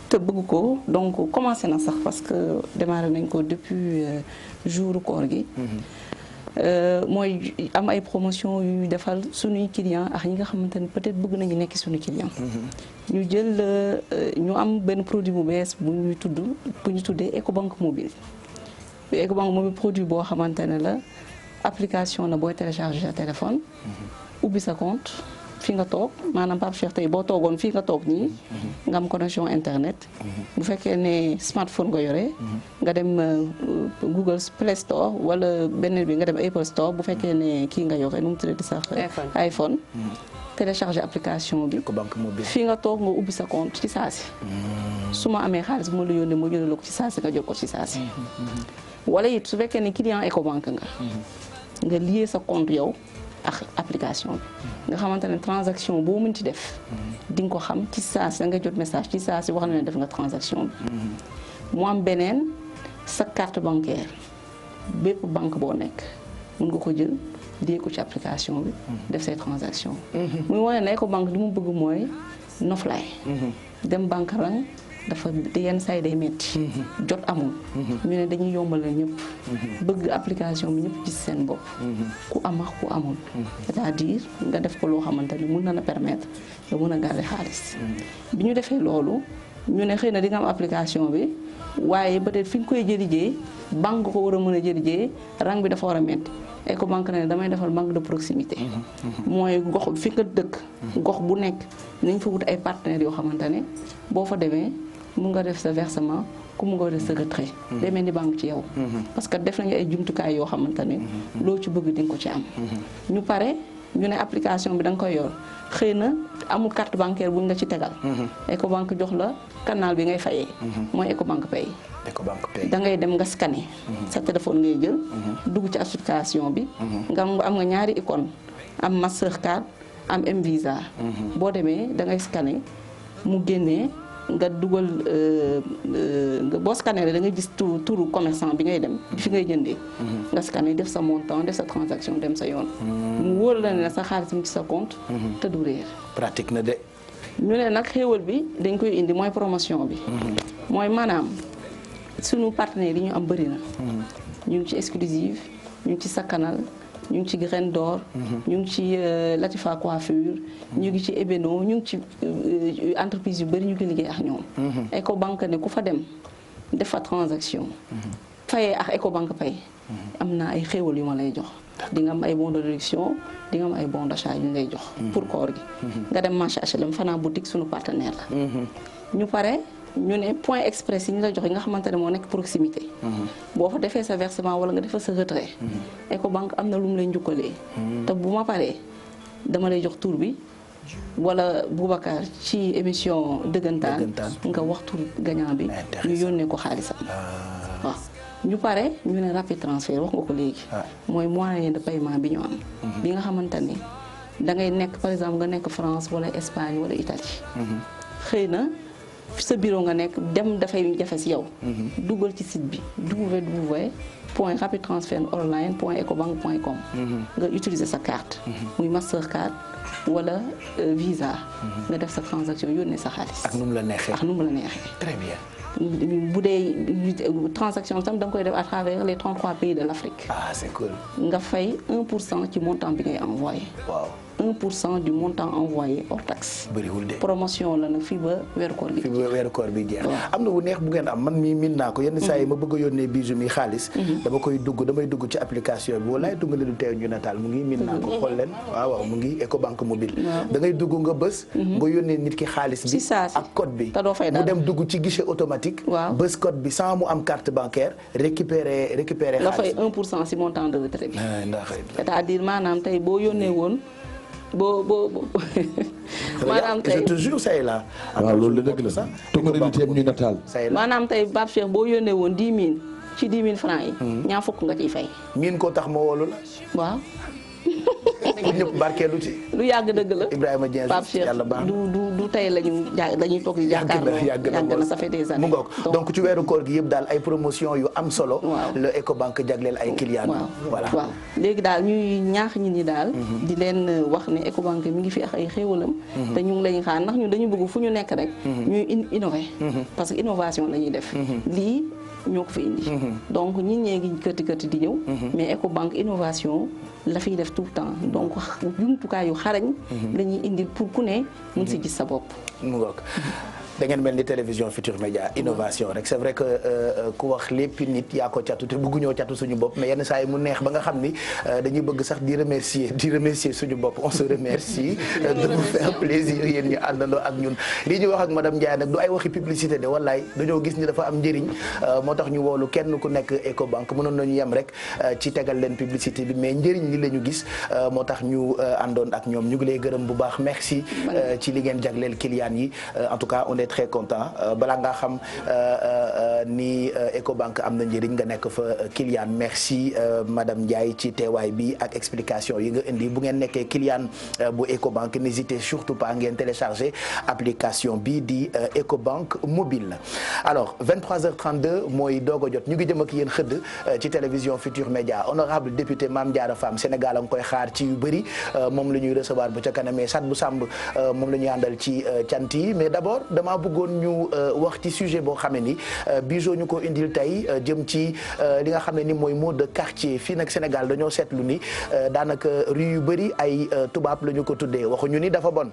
te bëgg ko donc commencé na sax parce que démarré nañ ko depuis jour koor gi. mooy am ay promotion yu defal suñuy client ak ñi nga xamante ne peut-être bëgg nañu nekk suñu client ñu jël ñu am benn produit bu bees bu ñu tuddee Ecobank mobile. Ecobank mobile produit boo xamante ne la application la booy télécharger sa téléphone ubbi sa compte fi nga toog maanaam Pape Cheikh tey boo toogoon fii nga toog nii nga am connexion internet bu fekkee ne smartphone nga yore nga dem Google Play Store wala beneen bi nga dem Apple Store bu fekkee ne kii nga yore nu mu tuddati sax iPhone télécharger application bi fii nga toog nga ubbi sa compte ci saasi su ma amee xaalis bu ma la yónnee ma yónnee la ko ci saasi nga jot ko ci saasi wala it su fekkee ne client Ecobank nga lié sa compte yow ak application bi nga xamante ne transaction boo mën ci def di nga ko xam ci saasi da nga jot message ci saasi wax na ne def nga transaction bi mu am beneen sa carte bancaire bépp banque boo nekk mën nga ko jël dee ko ci application bi def say transaction muy wane ne Ecobank li mu bëgg mooy noflaay dem banque rang dafa yenn saa yi day metti jot amul ñu ne dañuy yombal ñëpp bëgg application bi ñëpp gis seen bopp ku am ak ku amul c'est-à-dire nga def ko loo xamante ni mën na la permettre nga mën a garder xaalis bi ñu defee loolu ñu ne xëy na di nga am application bi waaye peut-être fi nga koy jëlijee banque ko war a mën a jëlijee rang bi dafa war a metti Ecobank ne damay defal banque de proximité mooy gox fi nga dëkk gox bu nekk nañ fa wut ay partenaires yoo xamante ne boo fa demee mun nga def sa versement ku mu nga def sa retrait day mel ni banque ci yow parce que def nañu ay jumtukaay yoo xamante ne loo ci bëgg di nga ko ci am ñu pare ñu ne application bi da nga koy yor xëy na amul carte bancaire buñ la ci tegal Ecobank jox la canal bi ngay fayee mooy Ecobank Pay da ngay dem nga scanner sa téléphone ngay jël dugg ci application bi nga am nga ñaari icône am Mastercard am M-Visa boo demee da ngay scanner mu génnee nga dugal boo scanner da ngay gis turu commerçant bi ngay dem fi ngay jëndee nga scanner def sa montant def sa transaction dem sa yoon mu wóor la ne sa xaalis mu ci sa compte te du réer pratique na de ñu ne nag xéewal bi dañ koy indi mooy promotion bi mooy maanaam sunu partenaires yi ñu am bëri na ñu ngi ci exclusive ñu ngi ci sakkanal ñu ngi ci graine d'or ñu ngi ci Latifa coiffure ñu ngi ci ébéno ñu ngi ci entreprise yu bëri ñu ngi liggéey ak ñoom Ecobank ne ku fa dem def fa transaction fayee ak Ecobank Pay am na ay xéewal yu ma lay jox di nga am ay bons de réduction di nga am ay bons d'achat yu ñu lay jox pour koor gi nga dem marché HLM Fana boutique sunu partenaire la ñu pare ñu ne point express yi ñu la jox yi nga xamante ne moo nekk proximité boo fa defee sa versement wala nga defee sa retrait Ecobank am na lu mu lay njukkalee te bu ma paree dama lay jox tur bi wala Boubacar ci émission dëggantaan nga wax tur gagnant bi ñu yónnee ko xaalisam waaw ñu pare ñu ne rapide transfert wax nga ko léegi mooy moyen de paiement bi ñu am bi nga xamante ni da ngay nekk par exemple nga nekk France wala Espagne wala Italie xëy na sa bureau nga nekk dem dafay jafe si yow dugal ci site bi www.rapidetransfertonline.ecobank.com nga utiliser sa carte muy Mastercard wala Visa nga def sa transaction yónnee sa xaalis ak nu mu la neexee très bien bu dee transaction tam da nga koy def à travers les 33 pays de l'Afrique c'est cool nga fay 1% ci montant bi ngay envoyé waaw 1% du montant envoyé hors taxe. bëriwul de promotion la nag fii ba weeru koor bi. fii ba weeru koor bi jeex. am na bu neex bu ngeen am man mii min naa ko yenn saa yi ma bëgg a yónnee bijou mi xaalis. damay dugg ci application bi walaay tunga leen teew ñu nataal mu ngi min naa ko xool leen waaw mu ngi Ecobank mobile. da ngay dugg nga bës. nga yónnee nit ki xaalis bi. ak code bi. mu dem dugg ci guichet automatique. waaw bës code bi sans mu am carte bancaire récupérer xaalis. nga fay 1% si montant de retrait bi. c'est-à-dire maanaam tey boo yónnee woon. maanaam tey je te jure say la. waaw loolu la dëgg la sax. ñu nataal. maanaam tey Pape Cheikh boo yónnee woon 10 000 ci 10 000 francs yi. ñaar fukk nga ciy fay. miin ko tax ma wóolu la. waaw. ñëpp barkeelu ci. lu yàgg dëgg la. Ibrahima Dieng Pape Cheikh du tey lañuy toog di jàkkaarloo. yàgg na ça fait des années. mu ngoog donc ci weeru koor gi yëpp daal ay promotion yu am solo. le Ecobank jagleel ay clients. voilà waaw léegi daal ñuy ñaax nit ñi daal. di leen wax ne Ecobank mi ngi fi ak ay xéewalam. te ñu ngi lañuy xaar ndax ñun dañu bëgg fu ñu nekk rek. ñuy innover. parce que innovation la ñuy def. lii ñoo ko fi indi. donc ñit ñee ngi kërti di ñëw. mais Ecobank innovation la fiy def tout le temps donc jumtukaay yu xarañ. la ñuy indi pour ku ne mun si gis sa bopp. mu ngoog da ngeen mel ni télévision Futur Média innovation rek c'est vrai que ku wax lépp nit yaa ko catu te bëgguñoo catu suñu bopp mais yenn saa yi mu neex ba nga xam ni dañuy bëgg sax di remercier suñu bopp on se remercie de nous faire plaisir yéen ñu àndandoo ak ñun lii ñu wax ak madame Ndiaye nag du ay waxi publicité de wallaay dañoo gis ni dafa am njëriñ moo tax ñu woolu kenn ku nekk Ecobank mënoon nañu yem rek ci tegal leen publicité bi mais njëriñ li la ñu gis moo tax ñu àndoon ak ñoom ñu ngi lay gërëm bu baax merci ci li ngeen jagleel clients yi en tout cas on est très content balaa nga xam ni Ecobank am na njëriñ nga nekk fa client merci madame Ndiaye ci teewaay bi ak explication yi nga indi bu ngeen nekkee client bu Ecobank n'hésitez surtout pas ngeen télécharger application bi di Ecobank mobile. alors 23h32 mooy doog a jot ñu ngi jëm ak yéen xëdd ci télévision Futur Média honorable député Mame Diarra Fam Sénégal a ngi koy xaar ci yu bëri moom la ñuy recevoir bu ca kanamee sat bu sàmb moom la ñuy àndal ci cant yi mais d'abord dama bëggoon ñu wax ci sujet boo xam ne ni Bijou ñu ko indil tey jëm ci li nga xam ne ni mooy mot de quartier fii nag Sénégal dañoo seetlu ni daanaka rue yu bëri ay tubaab la ñu ko tuddee waxuñu ni dafa bon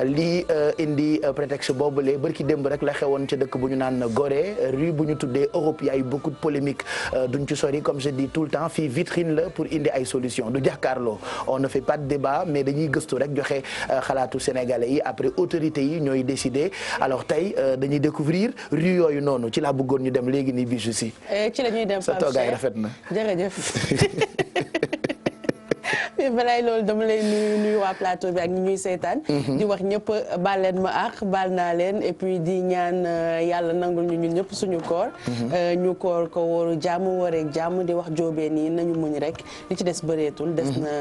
lii indi prétexte boobule bërki démb rek la xewoon ca dëkk bu ñu naan Gorée rue bu ñu tuddee Europe y a eu beaucoup de polémiques duñ ci sori comme je dis tout le temps fii vitrine la pour indi ay solutions du jàkkaarloo on ne fait pas de débat mais dañuy gëstu rek joxe xalaatu sénégalais yi après autorités yi ñooy décider alors tey dañuy découvrir rue yooyu noonu ci laa bëggoon ñu dem léegi nii Bijou si ci la ñuy dem sa toogaay rafet na jërëjëf mais balaay loolu dama lay nuyu waa plateau bi ak ñi ñuy seetaan di wax ñëpp baal leen ma ak baal naa leen et puis di ñaan yàlla nangul ñu ñun ñëpp suñu koor ñu koor ko wóoru jàmm wareeg jàmm di wax joobee nii nañu muñ rek li ci des bëreetul des na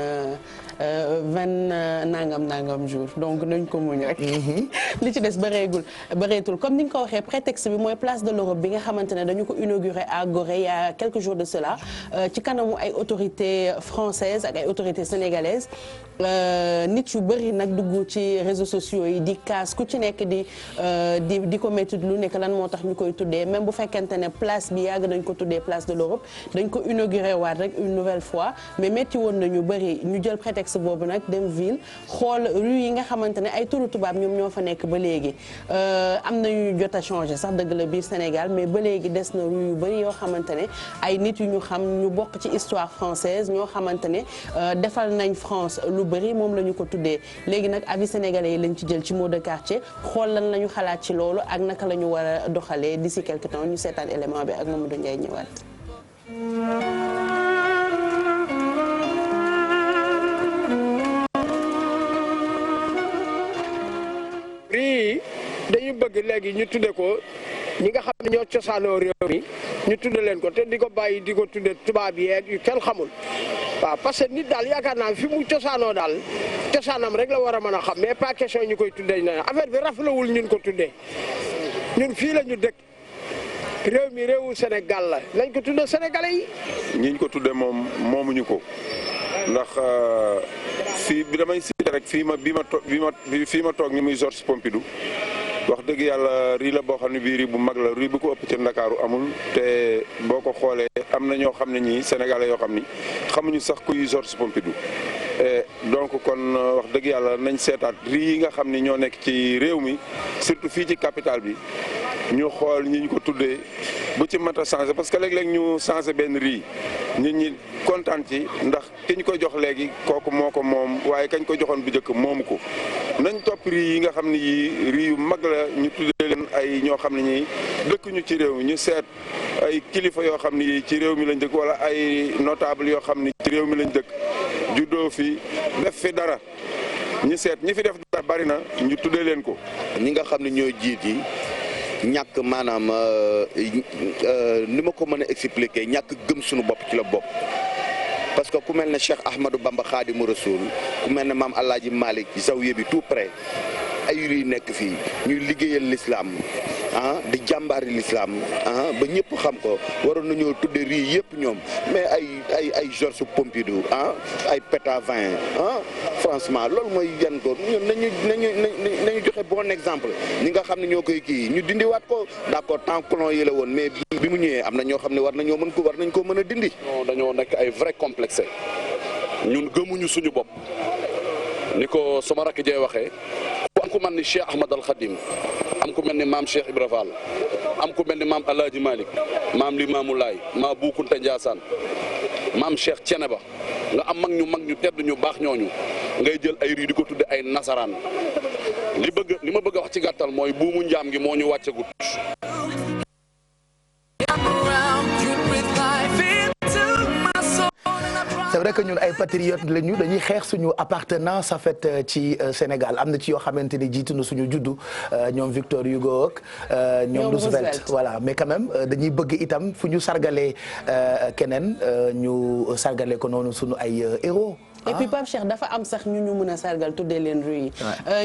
20 nangam jour donc nañ ko muñ rek li ci des bëreetul comme ni nga ko waxee prétexte bi mooy place de l'Europe bi nga xamante ne dañu ko inauguré à Gorée il y a quelques jours de cela ci kanamu ay autorités françaises ak ay autorités sénégalaises nit yu bëri nag dugg ci réseaux sociaux yi di kaas ku ci nekk di ko métti lu nekk lan moo tax ñu koy tuddee même bu fekkente ne place bi yàgg nañ ko tuddee place de l'Europe dañ ko inauguré waat rek une nouvelle fois mais métti woon na ñu bëri ñu jël prétexte boobu nag dem ville xool rue yi nga xamante ne ay turu tubaab ñoom ñoo fa nekk ba léegi am na yu jot a changé sax dëgg la biir Sénégal mais ba léegi des na rue yu bëri yoo xamante ne ay nit yu ñu xam ñu bokk ci histoire française ñoo xamante ne defal nañ France lu bëri moom la ñu ko tuddee léegi nag avis sénégalais yi lañ ci jël ci mot de quartier xool lan la ñu xalaat ci loolu ak naka la ñu war a doxalee d'ici quelque temps ñu seetaan élément bi ak Mamadou Ndiaye ñëwaat. rii dañu bëgg léegi ñu tudde ko ñi nga xam ne ñoo cosaanoo réew mi ñu tudde leen ko te di ko bàyyi di ko tudde tubaab yeeg yu kenn xamul waaw parce que nit daal yaakaar naa fi mu cosaanoo daal cosaanam rek la war a mën a xam mais pas question ñu koy tuddee na affaire bi raflawul ñun ko tuddee ñun fii la ñu dëkk réew mi réewu Sénégal la lañ ko tuddee sénégalais yi ñiñ ko tuddee moom moomuñu ko ndax fii bi damay cité rek fii ma toog ni muy Georges Pompidou wax dëgg yàlla rii la boo xam ne bii rii bu mag la rii bu ko ëpp ci Ndakaaru amul te boo ko xoolee am na ñoo xam ne ñii sénégalais yoo xam ni xamuñu sax kuy Georges Pompidou donc kon wax dëgg yàlla nañ seetaat rii yi nga xam ni ñoo nekk ci réew mi surtout fii ci capitale bi ñu xool ñi ñu ko tuddee bu ci mat a changé parce que léeg-léeg ñu changé benn rii nit ñi kontaan ci ndax ki ñu ko jox léegi kooku moo ko moom waaye kañ ko joxoon bu njëkk moomu ko nañ topp rii yi nga xam ne yii rii yu mag la ñu tuddee leen ay ñoo xam ne ñi dëkkuñu ci réew mi ñu seet ay kilifa yoo xam ne yii ci réew mi lañ dëkk wala ay notable yoo xam ni ci réew mi lañ dëkk juddoo fi def fi dara ñu seet ñi fi def dara bari na ñu tuddee leen ko. ñi nga xam ne ñooy jiit yi ñàkk maanaam ni ma ko mën a expliquer ñàkk gëm suñu bopp ci la bopp parce que ku mel ne Cheikh Ahmadou Bamba Khadimou Rassoul ku mel ne maam El Hadj Malick Zawiya bi tout près ay yu nekk fii ñuy liggéeyal l'islam di jàmbaari l'islam ba ñëpp xam ko waroon nañoo tudde rii yëpp ñoom mais ay Georges Pompidou ay Pétavin franchement loolu mooy yan ko ñun nañu joxe bon exemple ñi nga xam ne ñoo koy kii ñu dindiwaat ko d'accord tant colon yi la woon mais bi mu ñëwee am na ñoo xam ne war nañ ko mën a dindi. dañoo nekk ay vrai complexé ñun gëmuñu suñu bopp ni ko sama rakk jee waxee ku am ku mel ni Cheikh Ahmad al Khadim am ku mel ni maam Cheikh Ibra Fall am ku mel ni maam El Hadj Malick maam Limamou Laye maam Bou Kounta Ndiassane maam Cheikh Thiénaba nga am mag ñu tedd ñu baax ñooñu ngay jël ay rii di ko tudde ay nasaraan li ma bëgg a wax ci gàttal mooy buumu njaam gi moo ñu wàccegut. c'est vrai que ñun ay patriotes lañu dañuy xeex suñu appartenance en fait ci Sénégal am na ci yoo xamante ni jiitu na suñu juddu ñoom Victor Hugo ak ñoom Roosevelt voilà mais quand même dañuy bëgg itam fu ñu sargalee keneen ñu sargalee ko noonu suñu ay héros. et puis Pape Cheikh dafa am sax ñu mën a sargal tuddee leen rue yi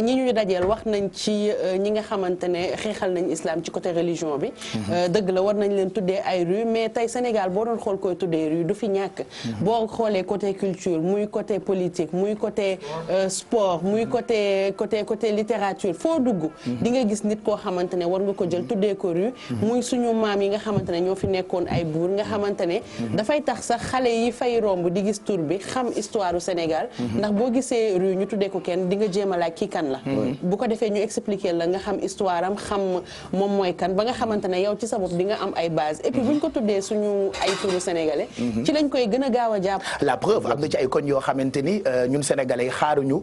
ñi ñu dajeel wax nañ ci ñi nga xamante ne xeexal nañ islam ci côté religion bi dëgg la war nañ leen tuddee ay rue mais tey Sénégal boo doon xool koy tuddee rue du fi ñàkk boo xoolee côté culture muy côté politique muy côté sport muy côté littérature foo dugg di nga gis nit koo xamante ne war nga ko jël tuddee ko rue muy suñu maam yi nga xamante ne ñoo fi nekkoon ay buur nga xamante ne dafay tax sax xale yi fay romb di gis tur bi xam histoire Sénégal ndax boo gisee rue ñu tuddee ko kenn di nga jéem a laaj kii kan la bu ko defee ñu expliquer la nga xam histoire am xam moom mooy kan ba nga xamante ne yow ci sa bopp di nga am ay base et puis bu ñu ko tuddee suñu ay turu sénégalais ci lañ koy gën a gaaw a jàpp la preuve am na ci ay koñ yoo xamante ni ñun sénégalais xaaruñu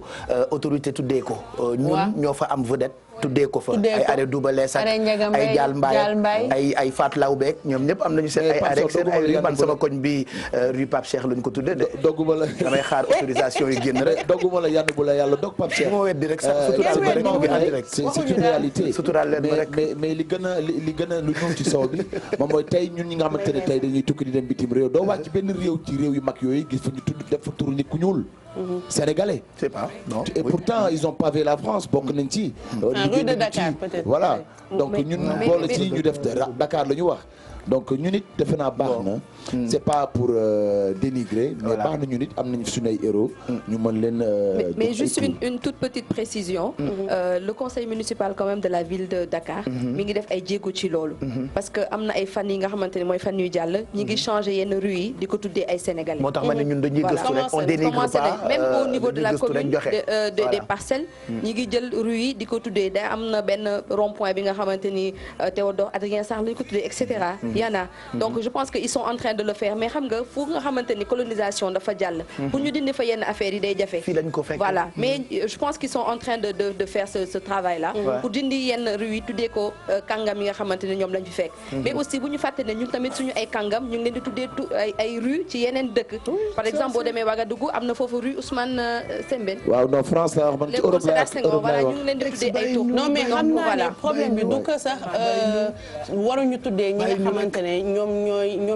autorité tuddee ko ñun ñoo fa am vedette tuddee ko fa ay arrêt Doubalès sax ay Jaal Mbaye ay Fatou Lawbeek ñoom ñëpp am nañu seen ay arrêt seen ay rue man sama koñ bi rue Pape Cheikh lañ ko tuddee de dogguma la damay xaar autorisation yi génn rek dogguma la yann bu la yàlla dog Pape Cheikh bu ma weddi rek sax suturaal ma rek ñu ngi ànd rek c'est une réalité suturaal leen ma rek mais li gën a lu ñëw ci sow bi moom mooy tey ñun ñi nga xamante ne tey dañuy tukki di dem bitim réew doo wàcc benn réew ci réew yu mag yooyu gis fa ñu tudd def fa turu nit ku ñuul sénégalais. C'est pas non. Et pourtant ils ont pavé la France bokk nañ ci. rue de Dakar peut-être. Voilà donc ñun boole ci ñu def Dakar la ñu wax. donc ñun it defe naa baax na. c'est pas pour dénigrer. mais baax na ñun it am nañu suñu ay héros. ñu mën leen. mais juste une toute petite précision. Le conseil municipal quand même de la ville de Dakar. mi ngi def ay jéego ci loolu. parce que am na ay fan yi nga xamante ne mooy fan yu jàll. ñi ngi changé yenn rue yi di ko tuddee ay sénégalais. moo tax ma ne ñun dañuy gëstu rek on dénigre pas même au niveau de la commune des parcelles. ñi ngi jël rue yi di ko tuddee day am na benn rond-point bi nga xamante ni Théodore Adrien Sarr lañu ko tuddee et cetera. y en a donc je pense que ils sont en train de le faire mais xam nga fu nga xamante ni colonisation dafa jàll. pour ñu dindi fa yenn affaires yi day jafe. fii lañ ko fekk voilà mais je pense qu'ils sont en train de faire ce travail là. pour dindi yenn rue yi tuddee ko kàngam yi nga xamante ni ñoom lañ fi fekk. mais aussi bu ñu fàtte ne ñun tamit suñu ay kàngam ñu ngi leen di tuddee ay rue ci yeneen dëkk. par exemple boo demee Ouagadougou am na foofu rue Ousmane Sembène. waaw non France la wax man ci Europe la voilà ñu ngi leen di tuddee ay tur. non mais xam naa ne problème bi du que sax waruñu tuddee ñi nga xamante ne ñoom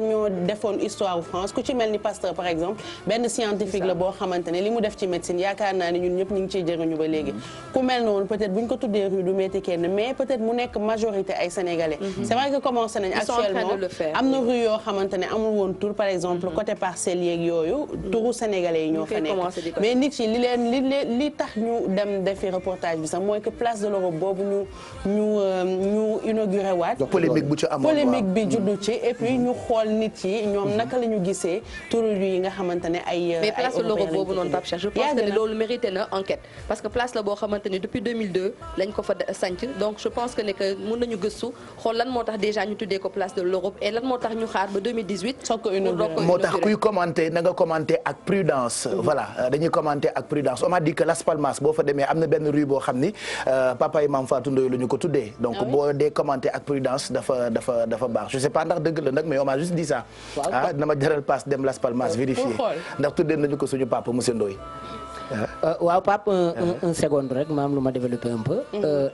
ñoo defoon histoire France ku ci mel ni Pasteur par exemple benn scientifique la boo xamante ne li mu def ci médecine yaakaar naa ne ñun ñëpp ñu ngi ciy jëriñu ba léegi ku mel noonu peut-être bu ñu ko tuddee rue du métti kenn mais peut-être mu nekk majorité ay sénégalais. c'est vrai que commencé nañ actuellement am na rue yoo xamante ne amul woon tur par exemple côté Parcelles yeeg yooyu turu sénégalais yi ñoo fa nekk mais nit yi li tax ñu dem defi reportage bi sax mooy que place de l'Europe boobu ñu inauguré waat polémique bu ci amoon polémique bi juddu ci et puis ñu xool nit yi ñoom naka la ñu gisee turu yi nga xamante ne ay mais place de l'Europe boobu noonu Pape Cheikh je pense que loolu mérité na enquête parce que place la boo xamante ni depuis 2002 lañ ko fa sanc donc je pense que ne que mën nañu gëstu xool lan moo tax déjà ñu tuddee ko place de l'Europe et lan moo tax ñu xaar ba 2018 soog ko inauguré moo tax kuy commenter na nga commenter ak prudence voilà dañuy commenter ak prudence on m'a dit que Las Palmas boo fa demee am na benn rue boo xam ni papa yi Mame Fatou Ndoye la ñu ko tuddee donc boo dee commenter ak prudence dafa baax je sais pas ndax dëgg la nag mais on m'a juste dit ça dina ma jaral passe dem Las Palmas vérifier ndax tuddee nañu ko suñu papa monsieur Ndoye waaw Pape un seconde rek ma am lu ma développé un peu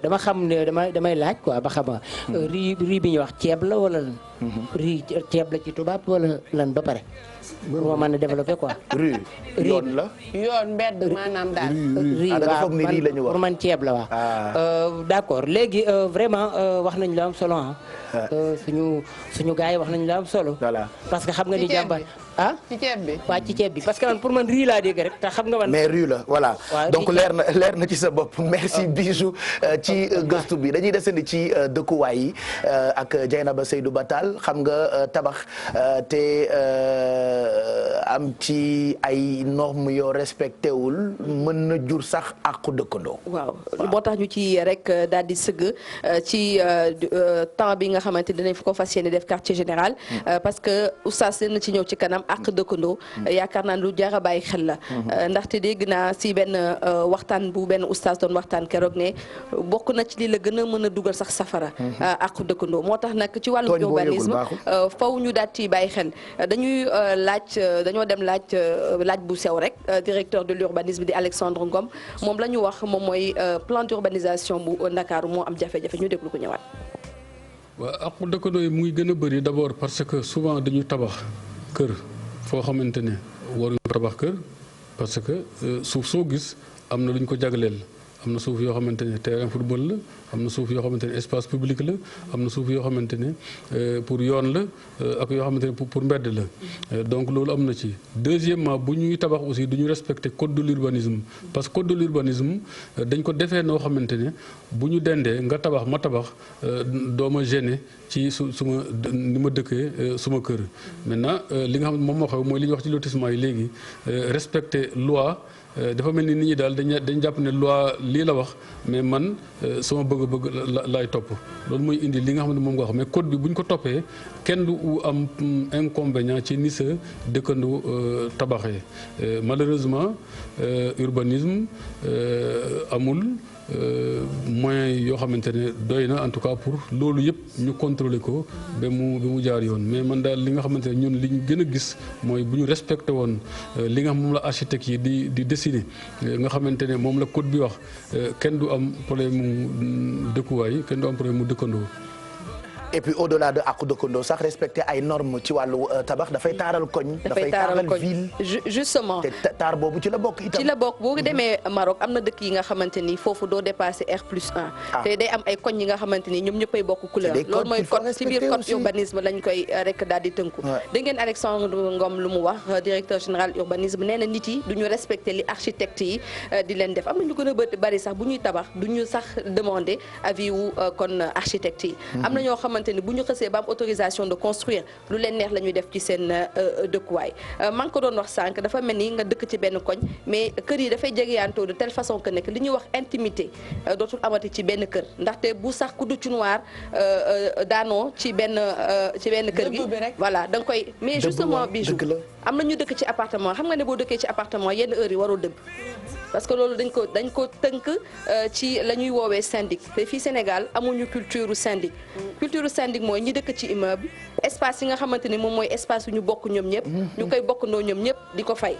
dama xam ne damay laaj quoi ba xama riz bi ñuy wax ceeb la wala lan riz ceeb la ci tubaab wala lan ba pare moo mën a développé quoi rue yoon la yoon mbedd maanaam daal riz waaw pour man ceeb la waaw d'accord léegi vraiment wax nañ la am solo suñu gars yi wax nañ la am solo parce que xam nga ni jàmbaar ah ci ceeb bi waaw ci ceeb bi parce que man pour man riz laa dégg rek te xam nga man. mais riz la voilà. donc leer na ci sa bopp. merci Bijou ci gëstu bi dañuy desandi ci dëkkuwaay yi ak Dieynaba Seydou Batal xam nga tabax te am ci ay normes yoo respecté wul mën na jur sax àqu dëkkandoo. waaw moo tax ñu ci rek daal di sëgg ci temps bi nga xamante dinañ fa ko fas yéene def quartier général. parce que oustaz dina ci ñëw ci kanam àq dëkkandoo. yaakaar naa lu jar a bàyyi xel la. ndaxte dégg naa si benn waxtaan bu benn oustaz doon waxtaan keroog ne bokk na ci li la gën a mën a dugal sax safara. àq dëkkandoo moo tax nag ci wàllu urbanisme faw ñu daal ci bàyyi xel dañuy dañoo dem laaj bu sew rek directeur de l'urbanisme di Alexandre Ngom moom la ñu wax moom mooy plan d'urbanisation bu Ndakaaru moo am jafe-jafe ñu déglu ko ñëwaat. waaw àqu dëkkandoo yi mu ngi gën a bëri d'abord parce que souvent dañu tabax kër foo xamante ne waruñu tabax kër parce que suuf soo gis am na lu ñu ko jagleel am na suuf yoo xamante ne terrain football la am na suuf yoo xamante ne espace public la am na suuf yoo xamante ne pour yoon la ak yoo xamante ne pour mbedd la donc loolu am na ci. deuxièmement bu ñuy tabax aussi du ñu respecter code de l'urbanisme parce que code de l'urbanisme dañ ko defee noo xamante ne bu ñu dendee nga tabax ma tabax doo ma gêner ci suma ni ma dëkkee suma kër. maintenant li nga xam ne moom moo xew mooy li ñuy wax ci lotissement yi léegi respecter loi. dafa mel ni nit ñi daal dañ jàpp ne loi lii la wax mais man sama bëgg-bëgg laay topp loolu mooy indi li nga xam ne moom nga wax mais code bi bu ñu ko toppee kenn du am inconvénient ci ni sa dëkkandoo tabaxee malheureusement urbanisme amul moyens yoo xamante ne doy na en tout cas pour loolu yëpp ñu contrôler ko ba mu jaar yoon mais man daal li nga xamante ne ñun li ñu gën a gis mooy bu ñu respecté woon li nga xam moom la architecte yi di dessiner nga xamante ne moom la code bi wax kenn du am problème mu dëkkuwaay kenn du am problème mu dëkkandoo. et puis au-delà de àqu dëkkandoo sax respecter ay normes ci wàllu tabax dafay taaral koñ. dafay taaral ville justement. te taar boobu ci la bokk itam. ci la bokk boo demee Maroc am na dëkk yi nga xamante ni foofu doo dépasser R+1. te day am ay koñ yi nga xamante ni ñoom ñëppay bokk couleur. loolu mooy code ci biir code urbanisme lañ koy rek daal di tënku. dégg ngeen Alexandre Ngom lu mu wax directeur général urbanisme nee na nit yi du ñu respecter li architecte yi di leen def am na ñu gën a bari sax bu ñuy tabax du ñu sax demander avis wu kon architecte yi. am na ñoo xamante bu ñu xësee ba am autorisation de construire lu leen neex la ñuy def ci seen dëkkuwaay maa ngi ko doon wax sànq dafa mel ni nga dëkk ci benn koñ mais kër yi dafay jegeyantoo de telle façon que nekk li ñuy wax intimité dootul amati ci benn kër ndaxte bu sax ku du ci noir daanoo ci benn kër gi voilà da nga koy mais justement Bijou am na ñu dëkk ci appartement xam nga ne boo dëkkee ci appartement yenn heures yi waroo dëgg parce que loolu dañ ko tënk ci la ñuy woowee syndic te fii Sénégal amuñu culture syndic syndic mooy ñi dëkk ci immeuble espace yi nga xamante ni moom mooy espace yu ñu bokk ñoom ñëpp ñu koy bokkandoo ñoom ñëpp di ko fay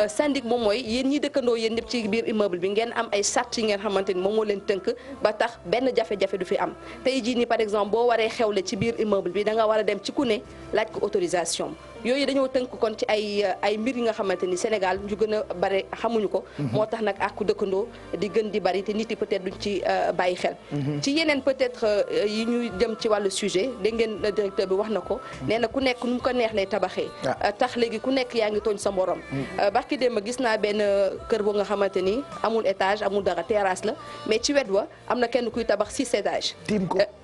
syndic moom mooy yéen ñi dëkkandoo yéen ñëpp ci biir immeuble bi ngeen am ay sart yi ngeen xamante ni moom moo leen tënk ba tax benn jafe-jafe du fi am tey jii nii par exemple boo waree xewle ci biir immeuble bi da nga war a dem ci ku ne laaj ko autorisation yooyu dañoo tënk kon ci ay mbir yi nga xamante ni Sénégal ñu gën a bare xamuñu ko moo tax nag àqu dëkkandoo di gën di bari te nit yi peut-être duñ ci bàyyi xel ci yeneen peut-être yi ñuy jëm ci wàllu sujet dégg ngeen directeur bi wax na ko nee na ku nekk nu mu ko neex lay tabaxee tax léegi ku nekk yaa ngi tooñ sa morom barki démb gis naa benn kër boo nga xamante ni amul étage amul dara terrasse la mais ci wet wa am na kenn kuy tabax 6 étages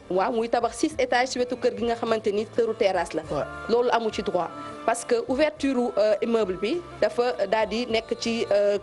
waaw muy tabax 6 étages ci wetu kër gi nga xamante ni këru terrasse la loolu amu ci droit parce que ouverture immeuble bi dafa daal di nekk ci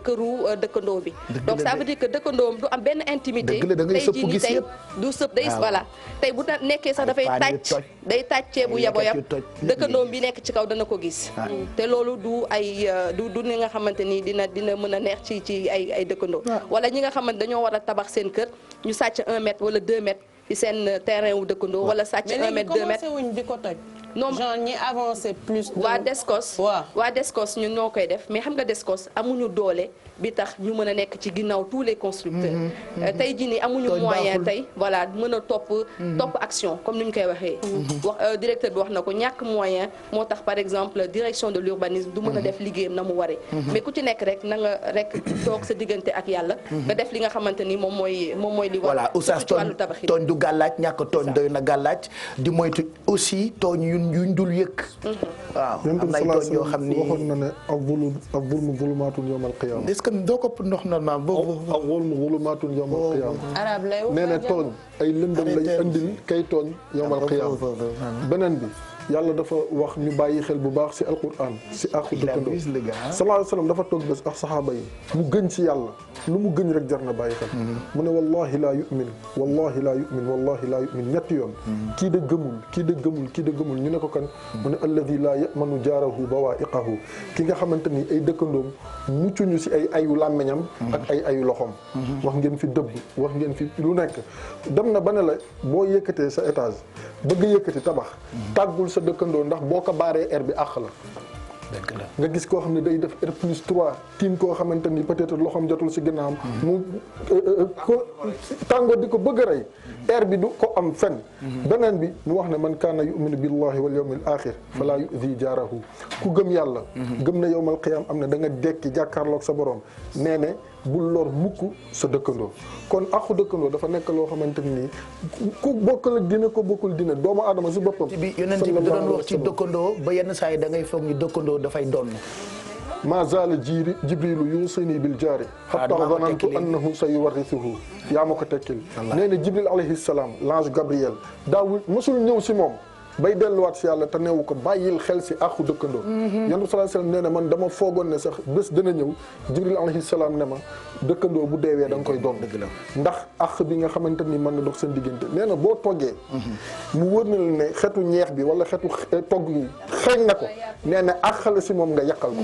këru dëkkandoo bi donc ça veut dire que dëkkandoo du am benn intimité tey jii nii tey du sëpp day voilà tey bu nekkee sax dafay tàcc ceebu yaboyab dëkkandoo bi nekk ci kaw dana ko gis te loolu du ay du ni nga xamante ni dina mën a neex ci ay dëkkandoo wala ñi nga xamante dañoo war a tabax seen kër ñu sàcc 1 mètre wala 2 mètres ci seen terrain wu dëkkandoo wala sàcc 1 mètre 2 mètres wuñ di ko toj non genre ñi avancé plus waa Descos ñun ñoo koy def mais xam nga Descos amuñu doole bi tax ñu mën a nekk ci ginnaaw tous les constructeurs tey jii nii amuñu moyen tey voilà mën a topp action comme ni ñu koy waxee wax directeur bi wax na ko ñàkk moyen moo tax par exemple direction de l'urbanisme du mën a def liggéeyam na mu waree mais ku ci nekk rek na nga rek toog sa diggante ak yàlla nga def li nga xamante ni moom mooy li war voilà oustaz tooñ du gàllaaj ñàkk tooñ doy na gàllaaj di moytu aussi tooñ yu yuñ dul yëg. waaw am na ay tooñ yoo xam ni waxoon na ne az-zulmu zulumaatun yawmal qiyaama. est-ce que doo ko ndox normal boobu. az-zulmu zulumaatun yawmal qiyaama. arab lay wax nee na tooñ ay lëndëm lay andil kay tooñ yawmal qiyaama. beneen bi yàlla dafa wax ñu bàyyi xel bu baax si alquran si àqu dëkkandoo. sallallahu alayhi wa sallam dafa toog bés ak saxaaba yi mu gëñ si yàlla lu mu gëñ rek jar na bàyyi xel. mu ne wallahi laa yu'min wallahi laa yu'min wallahi laa yu'min ñetti yoon. kii de gëmul kii de gëmul kii de gëmul ñu ne ko kan. mu ne alladi laa ya'manu jaarahu bawaa'iqahu ki nga xamante ni ay dëkkandoom muccuñu si ay ayu làmmiñam ak ay ayu loxoom. wax ngeen fi dëbb wax ngeen fi lu nekk dem na ba ne la boo yëkkatee sa étage bëgg yëkkati tabax tàggul sa dëkkandoo ndax boo ko baaree air bi àq la. nga gis koo xam ne day def R+3 tiim koo xamante ni peut-être loxoom jotul si ginnaawam. mu tàngoor di ko bëgg a rey air bi du ko am fen beneen bi mu wax ne man kaana yuminu billahi wal yawmil axir falaa yu'zi jaarahu ku gëm yàlla. gëm na yawmal qiyaam am na da nga dekki jàkkaarloog sa borom nee ne bul lor mukk sa dëkkandoo kon aqu dëkkandoo dafa nekk loo xamante ni ku bokkal ak dina ko bokkul dina doomu aadama si boppam. bi yonent bi da doon wax ci dëkkandoo ba yenn saa yi da ngay foog ni dëkkandoo dafay donn. ma zaala jibrilu yusini bil jaari hatta zanantu annahu sayuwarrisuhu yaa ma ko tekkil nee na jibril alayhi salaam l'ange Gabriel daawul mësul ñëw si moom bay delluwaat si yàlla te neewu ko bàyyil xel si àqu dëkkandoo. yonent bi sallallahu alayhi wasallam nee na man dama foogoon ne sax bés dana ñëw jibril alayhi salaam ne ma dëkkandoo bu deewee da nga koy doon ndax àq bi nga xamante ni mën na dox seen diggante nee na boo toggee mu wër na la ne xetu ñeex bi wala xetu togg yi xeeñ na ko nee na àq la si moom nga yàqal ko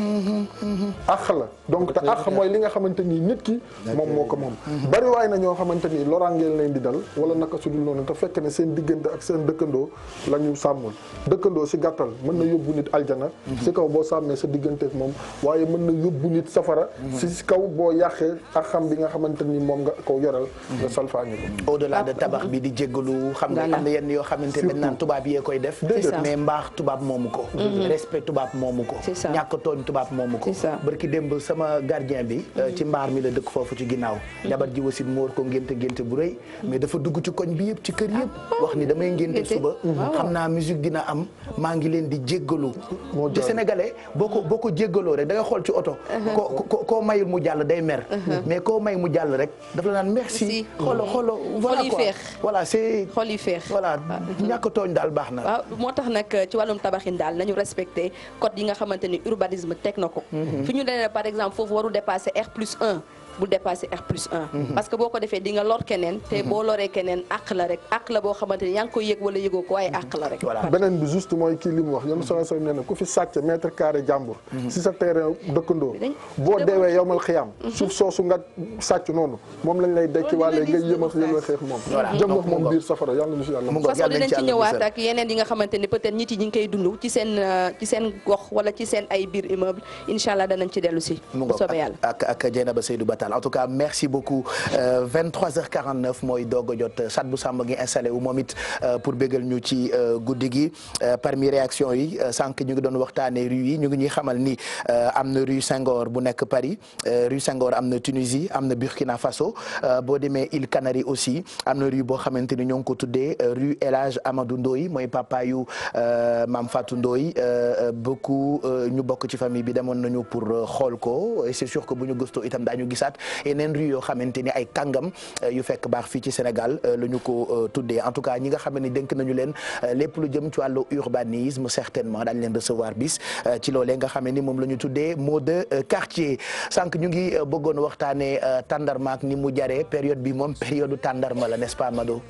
àq la donc te àq mooy li nga xamante ni nit ki moom moo ko moom bari waay na ñoo xamante ni loraangeel leen di dal wala naka su dul noonu te fekk ne seen diggante ak seen dëkkandoo la ñu sàmmul dëkkandoo si gàttal mën na yóbbu nit aljana si kaw boo sàmmee sa diggante ak moom waaye mën na yóbbu nit safara si kaw boo yàqee ak xam bi nga xamante ni moom nga ko yoral nga salfaañi ko au delà de tabax bi di jéggalu xam nga am na yenn yoo xamante ne naan tubaab yee koy def mais mbaax tubaab moomu ko respect tubaab moomu ko ñàkk tooñ tubaab moomu ko barki démb sama gardien bi ci mbaar mi la dëkk foofu ci ginnaaw jabar ji wasit mu war ko ngénte bu rëy mais dafa dugg ci koñ bi yëpp ci kër yëpp wax ni damay ngénte suba xam naa musique dina am maa ngi leen di jéggalu te sénégalais boo ko jéggaloo rek da nga xool ci oto koo mayul mu jàll day mer mais koo may mu jàll rek dafa la naan merci xolo voilà quoi voilà c'est xol yi feex voilà ñàkk tooñ daal baax na waaw moo tax nag ci wàllum tabaxin daal nañu respecté code yi nga xamante ni urbanisme teg na ko fi ñu nee par exemple foofu waru dépasser R+1 bu dépassé R+1 parce que boo ko defee di nga lor keneen te boo loree keneen àq la rek àq la boo xamante ni yaa ngi koy yëg wala yëgoo ko waaye àq la rek beneen bi juste mooy kii li mu wax yoonu sallallahu alayhi wasallam nee na ku fi sàcc mètre carré jàmbur si sa terrain dëkkandoo boo deewee yowmal xiyaam suuf soosu nga sàcc noonu moom lañ lay dekki waale nga yëma xeex moom jëm wax moom biir safara yàlla na si yàlla parce que dinañ ci ñëwaat ak yeneen yi nga xamante ni peut-être nit yi ñi ngi koy dund ci seen gox wala ci seen ay biir immeuble incha allah danañ ci dellu si bu soobee yàlla ak Dieynaba Seydou Batal en tout cas merci beaucoup 23h49 mooy doog a jot Sat bu Samba ngi installé wu moom it pour bégal ñu ci guddi gi parmi réaction yi sànq ñu ngi doon waxtaanee rue yi ñu ngi ñuy xamal ni am na rue Senghor bu nekk Paris rue Senghor am na Tunisie am na Burkina Faso boo demee Îles Canaries aussi am na rue boo xamante ni ñoo ngi ko tuddee rue El Hadj Amadou Ndoye mooy papa yu Mame Fatou Ndoye beaucoup ñu bokk ci famille bi demoon nañu pour xool ko et c'est sûr que bu ñu gëstoo itam daañu gisaat yeneen rue yoo xamante ni ay kàngam yu fekk baax fii ci Sénégal la ñu ko tuddee en tout cas ñi nga xam ne dénk nañu leen lépp lu jëm ci wàllu urbanisme certainement daañu leen recevoir bis ci loolee nga xam ne ni moom la ñu tuddee mot de quartier sànq ñu ngi bëggoon waxtaanee tàndarma ak ni mu jaree période bi moom période tàndarma la n'est-ce pas Mado?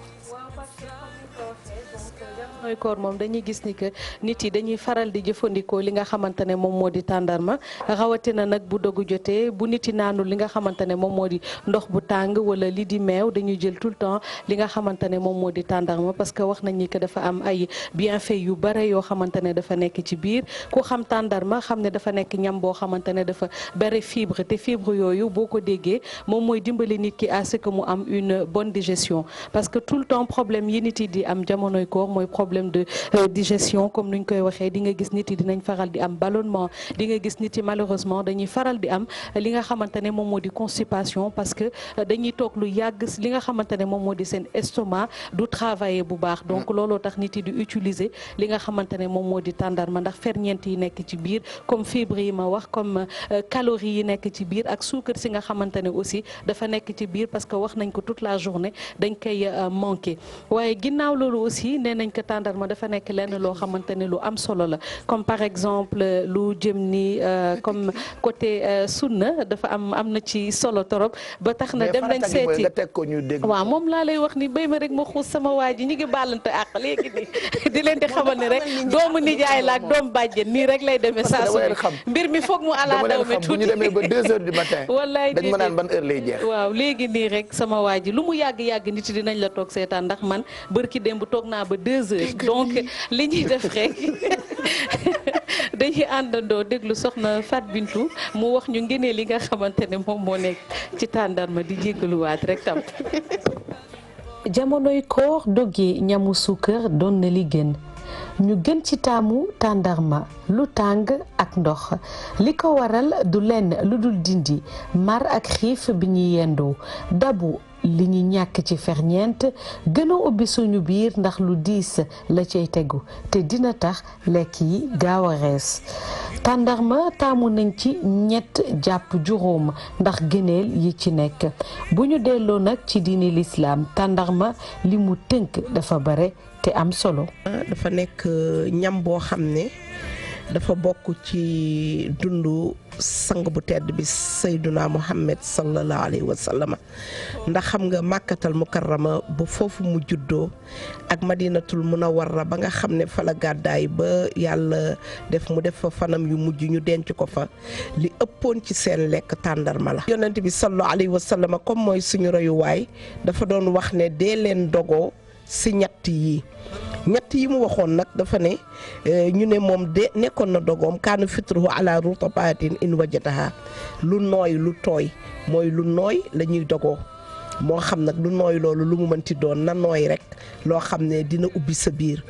mooy koor moom dañuy gis ni que nit yi dañuy faral di jëfandikoo li nga xamante ne moom moo di tàndarma rawatina nag bu dogu jotee bu nit yi naanul li nga xamante ne moom moo di ndox bu tàng wala li di meew dañuy jël tout le temps li nga xamante ne moom moo di tàndarma parce que wax nañ ni que dafa am ay bienfait yu bare yoo xamante ne dafa nekk ci biir ku xam tàndarma xam ne dafa nekk ñam boo xamante ne dafa bare fibre te fibre yooyu boo ko déggee moom mooy dimbali nit ki à ce que mu am une bonne digestion parce que tout le temps problème yi nit yi di am jamonoy koor mooy problème problème de digestion comme nuñ koy waxee di nga gis nit yi dinañ faral di am ballonnement di nga gis nit yi malheureusement dañuy faral di am li nga xamante ne moom moo di constipation parce que dañuy toog lu yàgg li nga xamante ne moom moo di seen estomac du travailler bu baax donc looloo tax nit yi di utiliser li nga xamante ne moom moo di tàndarma ndax ferñeent yi nekk ci biir comme fibre yi ma wax comme calories yi nekk ci biir ak suukar si nga xamante ne aussi dafa nekk ci biir parce que wax nañ ko toute la journée dañ koy manqué waaye ginnaaw loolu aussi nee nañ ko tàndarma dafa nekk lenn loo xamante ne lu am solo la comme par exemple lu jëm ni comme côté sunna dafa am na ci solo torop ba tax na dem nañ seeti waaw moom laa lay wax ni béy ma rek ma xuus sama waa ji ñu ngi bàllante ak léegi nii di leen di xamal ne rek doomu nijaay la ak doomu bàjjen nii rek lay demee saa su mbir mi foog mu ala daw me tuuti bu ñu demee ba 2 heures du matin wallaay dañ ma naan ban heure lay jeex waaw léegi nii rek sama waa ji lu mu yàgg-yàgg nit yi dinañ la toog seetaan ndax man bërki démb toog naa ba 2 heures donc li ñuy def rek dañuy àndandoo déglu soxna Fat Bintou mu wax ñu ngëneel li nga xamante ne moom moo nekk ci tàndarma di jéggaluwaat rek tam jamonoy koor dogee ñamu suukar doon na li gën ñu gën ci taamu tàndarma lu tàng ak ndox li ko waral du lenn lu dul dindi mar ak xiif bi ñuy yendoo dabu li ñu ñàkk ci ferñeent gën a ubbi suñu biir ndax lu diis la cay tegu te dina tax lekk yi gaaw a rees tàndarma taamu nañ ci 3 jàpp juróom ndax gëneel yi ci nekk bu ñu delloo nag ci diini lislaam tàndarma li mu tënk dafa bare te am solo. dafa nekk ñam boo xam ne dafa bokk ci dundu sang bu tedd bi Seyduna Muhammad sallallahu alayhi wa sallam ndax xam nga màkkatal mukarrama bu foofu mu juddoo ak madinatul munawwarra ba nga xam ne fa la gàddaay ba yàlla def mu def fa fanam yu mujj ñu denc ko fa li ëppoon ci seen lekk tàndarma la. yonent bi sallallahu alayhi wa sallam comme mooy suñu royuwaay dafa doon wax ne dee leen dogoo si ñett yi mu waxoon nag dafa ne ñu ne moom de nekkoon na dogoom kaanu fitruhu ala rutabatin in wajadaha lu nooy lu tooy mooy lu nooy la ñuy dogoo moo xam nag lu nooy loolu lu mu mënti doon na nooy rek loo xam ne dina ubbi sa biir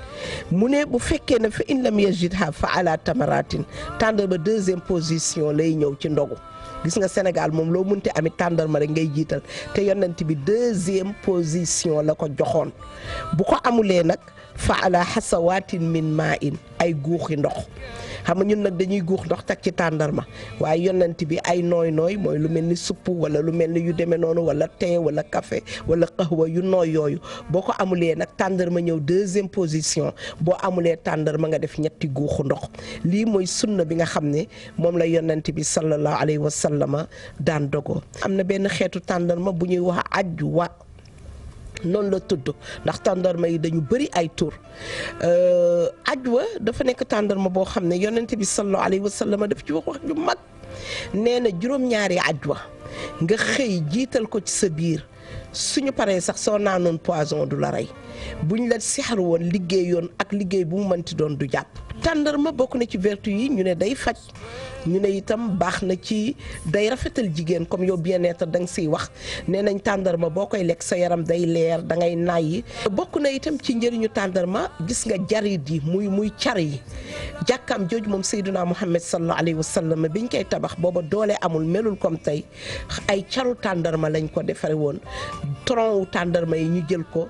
mu ne bu fekkee ne fa in lam yajidha fa ala tamaratin tàndarma 2e position lay ñëw ci ndogu gis nga Sénégal moom loo munti amit tàndarma rek ngay jiital te yonent bi 2e position la ko joxoon bu ko amulee nag fa ala xasawaatin min maa in ay guuxi ndox xam nga ñun nag dañuy guux ndox teg ci tàndarma waaye yonent bi ay nooy mooy lu mel ni supp wala lu mel ni yu demee noonu wala thé wala café wala qahwa yu nooy yooyu boo ko amulee nag tàndarma ñëw 2e position boo amulee tàndarma nga def 3 guuxu ndox lii mooy sunna bi nga xam ne moom la yonent bi sallallahu alayhi wa sallama daan dogoo. am na benn xeetu tàndarma bu ñuy wax ajwa noonu la tudd ndax tàndarma yi dañu bëri ay tur ajwa dafa nekk tàndarma boo xam ne yonent bi sallallahu alayhi wa sallam daf ci wax ju mag nee na 2 ajwa nga xëy jiital ko ci sa biir suñu paree sax soo naanoon poison du la rey buñ la sixar woon liggéeyoon ak liggéey bu mu mënti doon du jàpp. tàndarma bokk na ci vertu yi ñu ne day faj ñu ne itam baax na ci day rafetal jigéen comme yow bien-être da nga siy wax nee nañ tàndarma boo koy lekk sa yaram day leer da ngay nàyyi. bokk na itam ci njëriñu tàndarma gis nga jarit yi muy car yi jàkkaam jooju moom Seydina Muhammad sallallahu alayhi wa sallam biñ koy tabax booba doole amul melul comme tey ay caru tàndarma lañ ko defaree woon tronc wu tàndarma yi ñu jël ko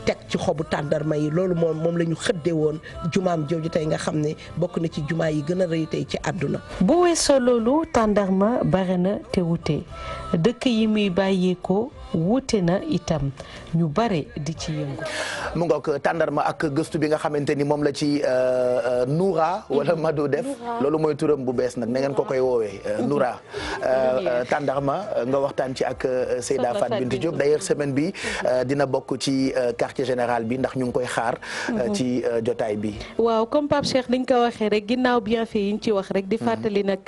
teg ci xobu tàndarma yi loolu moom la ñu xëddee woon jumaam jooju tey nga xam ne bokk na ci jumaa yi gën a rëy tey ci àdduna. bu weesoo loolu tàndarma bare na te wute dëkk yi muy bàyyeekoo wuute na itam ñu bare di ci yëngu. mu ngoog tàndarma ak gëstu bi nga xamante ni moom la ci Noura wala Mado def loolu mooy turam bu bees nag na ngeen ko koy woowee Noura tàndarma nga waxtaan ci ak Seyda Fat Bintou Diop d'ailleurs semaine bi dina bokk ci quartier général bi ndax ñu ngi koy xaar ci jotaay bi. waaw comme Pape Cheikh ni nga ko waxee rek ginnaaw bienfait yi ñu ci wax rek di fàttali nag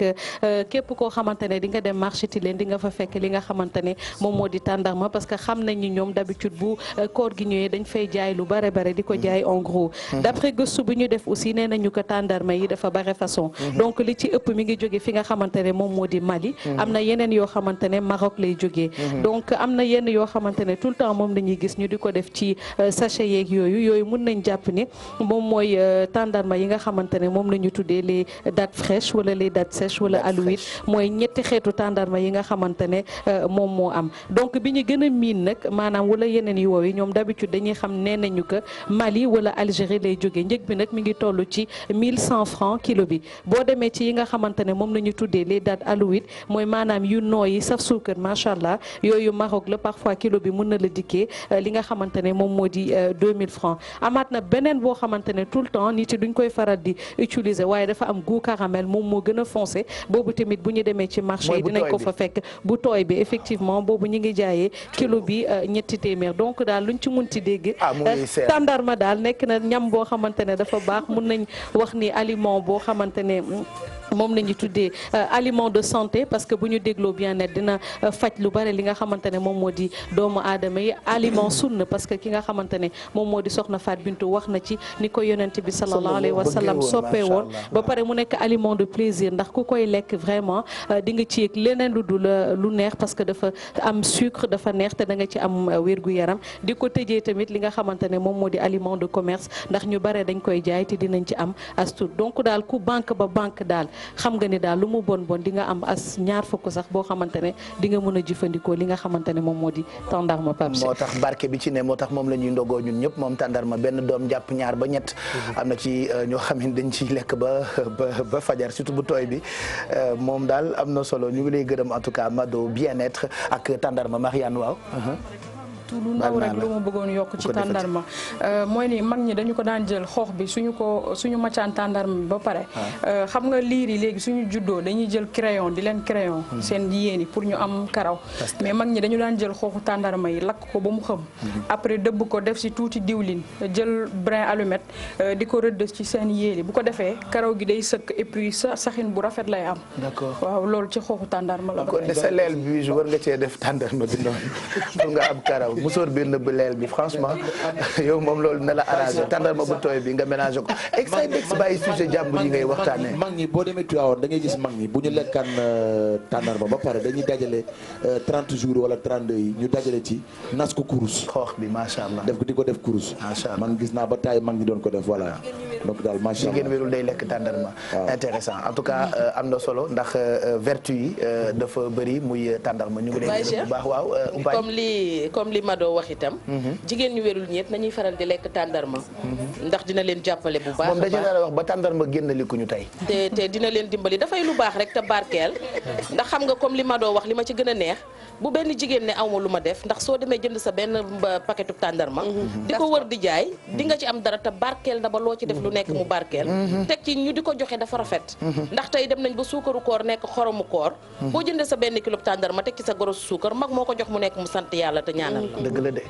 képp koo xamante ne di nga dem marché Tilène di nga fa fekk li nga xamante ne moom moo di tàndarma tàndarma parce que xam nañ ni ñoom d'habitude bu koor gi ñëwee dañ fay jaay lu bare bare di ko jaay en gros d'après gëstu bi ñu def aussi nee nañu ko tàndarma yi dafa bare façon donc li ci ëpp mi ngi jóge fi nga xamante ne moom moo di Mali am na yeneen yoo xamante ne Maroc lay jógee donc am na yenn yoo xamante ne tout le temps moom lañuy gis ñu di ko def ci sachet yeeg yooyu mën nañ jàpp ni moom mooy tàndarma yi nga xamante ne moom la ñu tuddee les dattes fraîches wala les dattes sèches wala alouette mooy ñetti xeetu tàndarma yi nga xamante ne moom moo am donc bi ñu gën a miin nag maanaam wala yeneen yu woowu ñoom d'habitude dañuy xam nee nañu que Mali wala Algérie lay jógee njëg bi nag mi ngi toll ci 1100 francs kilo bi boo demee ci yi nga xamante ne moom la ñu tuddee les dattes alouette mooy maanaam yu nooy yi saf suukar macha allah yooyu Maroc la parfois kilo bi mën na la dikkee li nga xamante ne moom moo di 2000 francs amaat na beneen boo xamante ne tout le temps nit yi duñ koy faral di utiliser waaye dafa am goût caramel moom moo gën a foncé boobu tamit bu ñu demee ci marché yi dinañ ko fa fekk bu tooy bi effectivement boobu ñu ngi jaayee kilo bi ñetti téeméer donc daal luñ ci munti dégg tàndarma daal nekk na ñam boo xamante ne dafa baax mun nañ wax ni aliment boo xamante ne moom la ñu tuddee aliment de santé parce que bu ñu dégloo bien-être dina faj lu bare li nga xamante ne moom moo di doomu aadama yi aliment sunna parce que ki nga xamante ne moom moo di soxna Faat Bintu wax na ci ni ko yonent bi sallallahu alayhi wa sallam soppee woon ba pare mu nekk aliment de plaisir ndax ku koy lekk vraiment di nga ci yëg leneen lu dul lu neex parce que dafa am sucre dafa neex te da nga ci am wérgu yaram di ko tëjee tamit li nga xamante ne moom moo di aliment de commerce ndax ñu bare dañ koy jaay te dinañ ci am as tuut donc daal ku banque ba banque daal xam nga ni daal lu mu bon di nga am as ñaar fukk sax boo xamante ne di nga mën a jëfandikoo li nga xamante ne moom moo di tàndarma Pape Cheikh. moo tax barke bi ci ne moo tax moom la ñuy ndogoo ñun ñëpp moom tàndarma benn doom jàpp ñaar ba ñett am na ci ñoo xam ne dañ ciy lekk ba fajar surtout bu tooy bi moom daal am na solo ñu ngi lay gërëm en tout cas Mado bien-être ak tàndarma Marianne waaw. lu ndaw rek lu ma bëggoon yokk ci tàndarma mooy ni mag ñi dañu ko daan jël xoox bi suñu macaan tàndarma bi ba pare xam nga liir yi léegi suñu juddoo dañuy jël crayon di leen crayon seen yéen yi pour ñu am karaw mais mag ñi dañu daan jël xooxu tàndarma yi lakk ko ba mu xëm après dëbb ko def si tuuti diwlin jël brin allumette di ko rëdd ci seen yéen yi bu ko defee karaw gi day sëkk et puis saxin bu rafet lay am d'accord waaw loolu ci xooxu tàndarma la kon de sa leel bi war nga cee def tàndarma bi noonu pour nga am karaw musóor bi nëbb leel bi franchement yow moom loolu na la arrangé tàndarma bu tooy bi nga ménagé ko ex bàyyi sujet jàmbur yi ngay waxtaanee mag ñi boo demee Tivaouane da ngay gis mag ñi bu ñu lekkaan tàndarma ba pare dañuy dajale 30 jours wala 32 yi ñu dajale ci nas ko kurus xoox bi macha allah def ko di ko def kurus macha allah man gis naa ba taay mag ñi doon ko def voilà donc daal macha allah jigéen wérul day lekk tàndarma intéressant en tout cas am na solo ndax vertu yi dafa bëri muy tàndarma ñu ngi lay bu baax waaw comme li Mado wax itam jigéen ñu wérul ñeet nañuy faral di lekk tàndarma ndax dina leen jàppale bu baax moom dañu la wax ba tàndarma génn li ku ñu tey te dina leen dimbali dafay lu baax rek te barkeel ndax xam nga comme li Mado wax li ma ci gën a neex bu benn jigéen ne awma lu ma def ndax soo demee jënd sa benn paquetu tàndarma di ko wër di jaay di nga ci am dara te barkeel na ba loo ci def lu nekk mu barkeel teg ci ñu di ko joxe dafa rafet ndax tey dem nañ ba suukaru koor nekk xoromu koor boo jëndee sa benn kilo tàndarma teg ci sa goros suukar mag moo ko jox mu nekk mu sant yàlla te ñaanal la dëgg la de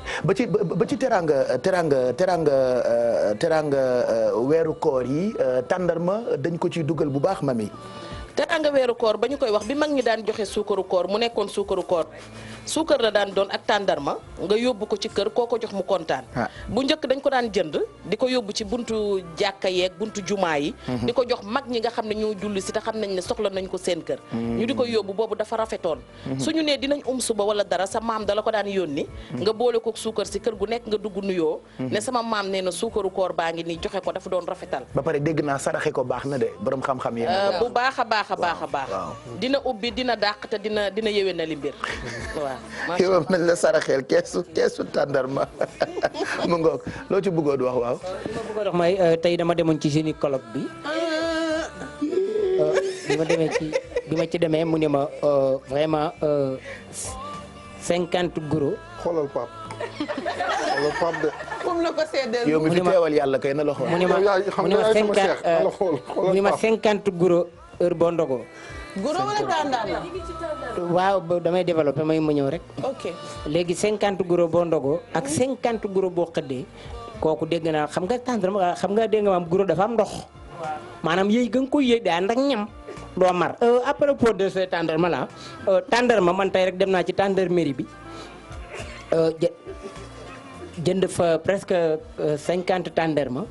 ba ci teranga weeru koor yi tàndarma dañ ko ciy dugal bu baax mami teranga weeru koor ba ñu koy wax bi mag ñi daan joxe suukaru koor mu nekkoon suukaru koor suukar la daan doon ak tàndarma nga yóbbu ko ci kër koo ko jox mu kontaan bu njëkk dañ ko daan jënd di ko yóbbu ci buntu jàkka yeeg buntu jumaa yi di ko jox mag ñi nga xam ne ñoo julli si te xam nañ ne soxla nañ ko seen kër ñu di ko yóbbu boobu dafa rafetoon suñu nee dinañ suba wala dara sa maam dala ko daan yónni nga boole ko suukar si kër gu nekk nga dugg nuyoo ne sama maam nee na suukaru koor baa ngi nii joxe ko dafa doon rafetal ba pare dégg naa saraxe ko baax na de borom xam-xam yi bu baax a baax a baax dina ubbi dina dàq te dina yëwee na li mbir waaw yow nañ la saraxeel keesu tàndarma mu ngoog loo ci bëggoon wax waaw li ma bëggoon wax mooy tey dama demoon ci gynécologue bi bi ma ci demee mu ne ma vraiment 50 gros xoolal Pape de comme la ko seedeel yow mi fi teewal yàlla kay na la xool mu ne ma 50 gros heure boo ndogoo goro wala tàndarma waaw damay développé may ma ñëw rek ok léegi 50 gros boo ndogoo ak 50 gros boo xëddee kooku dégg naa xam nga tàndarma xam nga dégg nga maam gros dafa am ndox maanaam yëy ga nga koy yëy daa ndax ñam doo mar à propos de ce tàndarma la tàndarma man tey rek dem naa ci tàndarmerie bi jënd fa presque 50 tàndarma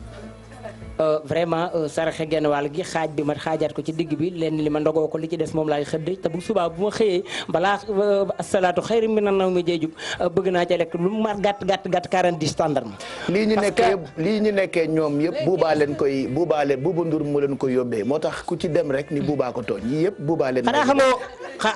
vraiment saraxe genn wàll gi xaaj bi ma xaajaat ko ci digg bi lenn li ma ndogoo ko li ci des moom laay xëdd te bu subaa bu ma xëyee balaa asalaatu xayri mina nawmi jeejub bëgg naa ca lekk lu mu mar gàtt 40 tàndarma. lii ñu nekkee ñoom yëpp buubaa leen koy buuba ndur mu leen koy yóbbee moo tax ku ci dem rek ni buubaa ko tooñ yii yëpp buubaa leen. xanaa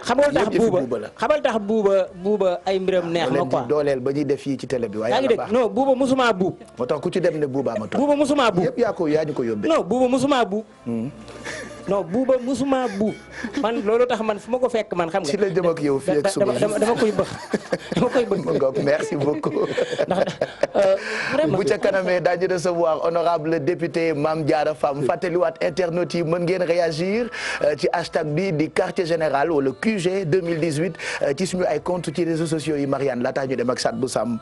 xamal tax buuba ay mbiram neex ma quoi dooleel ba ñuy def fii ci télé bi waaye yaa ngi dégg non buuba musuma buub moo tax ku ci dem ne buubaa ma tooñ buuba musuma buub yëpp yaa ñu ko yóbbee non buuba musuma buub non buuba musuma buub man loolu tax man fu ma ko fekk man xam nga ci la jëm ak yow fii ak suba dama koy bëgg merci beaucoup bu ca kanamee daañu recevoir honorable député Mame Diarra Fam fàttaliwaat internautes yi mën ngeen réagir ci hashtag bi di quartier général wala QG 2018 ci suñu ay compte ci réseaux sociaux yi Marianne laataa ñu dem ak Sadbou Samb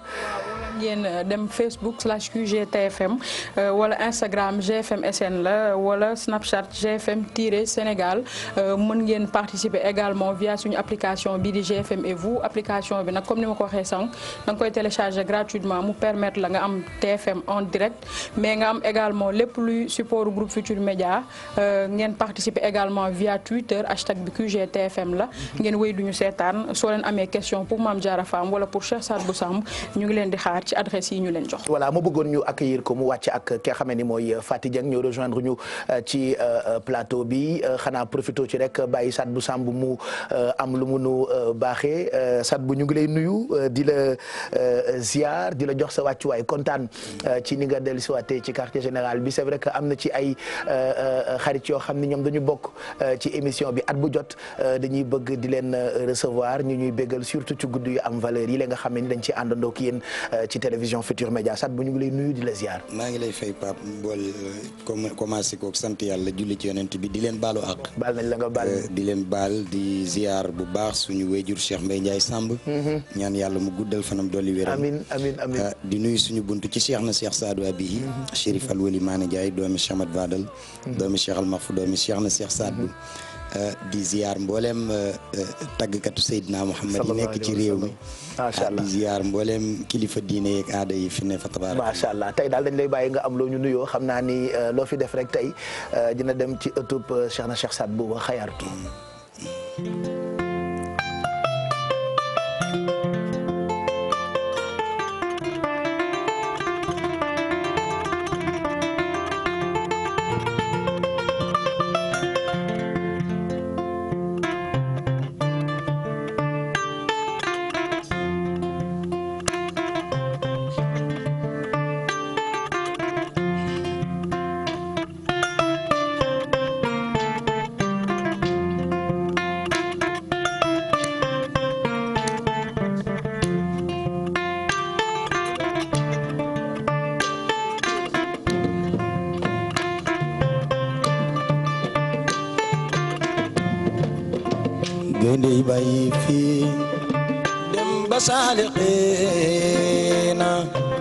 ngeen dem Facebook/QG TFM wala Instagram GFM SN la wala Snapchat GFM-Sénégal mën ngeen participer également via suñu application bii di GFM et vous application bi nag comme ni ma ko waxee sànq da nga koy télécharger gratuitement mu permettre la nga am TFM en direct mais nga am également lépp luy support groupe Futur Média ngeen participer également via Twitter hashtag bi QG TFM la ngeen wéy duñu seetaan soo leen amee question pour Mame Diarra Fam wala pour Cheikh Sadbou Samb ñu ngi leen di xaar ci adresse yi ñu leen jox. voilà ma bëggoon ñu accueillir ko mu wàcc ak ki nga xam ne mooy Faty Dieng ñu rejoindre ñu ci plateau bi xanaa profité ci rek bàyyi Sadbou Samb mu am lu mu nu baaxee Sadbou ñu ngi lay nuyu di la ziar di la jox sa wàccuwaay kontaan ci ni nga dellusiwaatee ci quartier général bi c'est vrai que am na ci ay xarit yoo xam ne ñoom dañu bokk ci émission bi at bu jot dañuy bëgg di leen recevoir ñu ñuy béggal surtout ci guddi yu am valeur yi la nga xam ne dañ ci àndandoo ak yéen ci télévision Futur Média Sadbou ñu ngi lay nuyu di la ziar. maa ngi lay fay Pape bool commencé kook sant yàlla julli ci yonent bi di leen baalu àq. baal nañ la nga baal di leen baal di ziar bu baax suñu wéjur Cheikh Mbaye Ndiaye Samb. ñaan yàlla mu guddal fanam dolli wéram. amiin di nuyu suñu buntu ci Cheikh na Cheikh Sadou Abihi. Chérif Al Wali Maane Ndiaye doomi Cheikh Ahmad Badal. doomi Cheikh Al Mahfou doomi Cheikh na Cheikh Sadou. di ziar mboolem tàggkatu Seydina Mouhamed yi nekk ci réew mi. macha allah di ziar mboolem kilifa diine yeeg aada yi fi ne fa tabarak. macha allah tey daal dañ lay bàyyi nga am loo ñu nuyoo xam naa ni loo fi def rek tey dina dem ci ëttub Cheikh na Cheikh Sadbou ba xayaartu. gaynde bàyyi fii dem ba saalixiina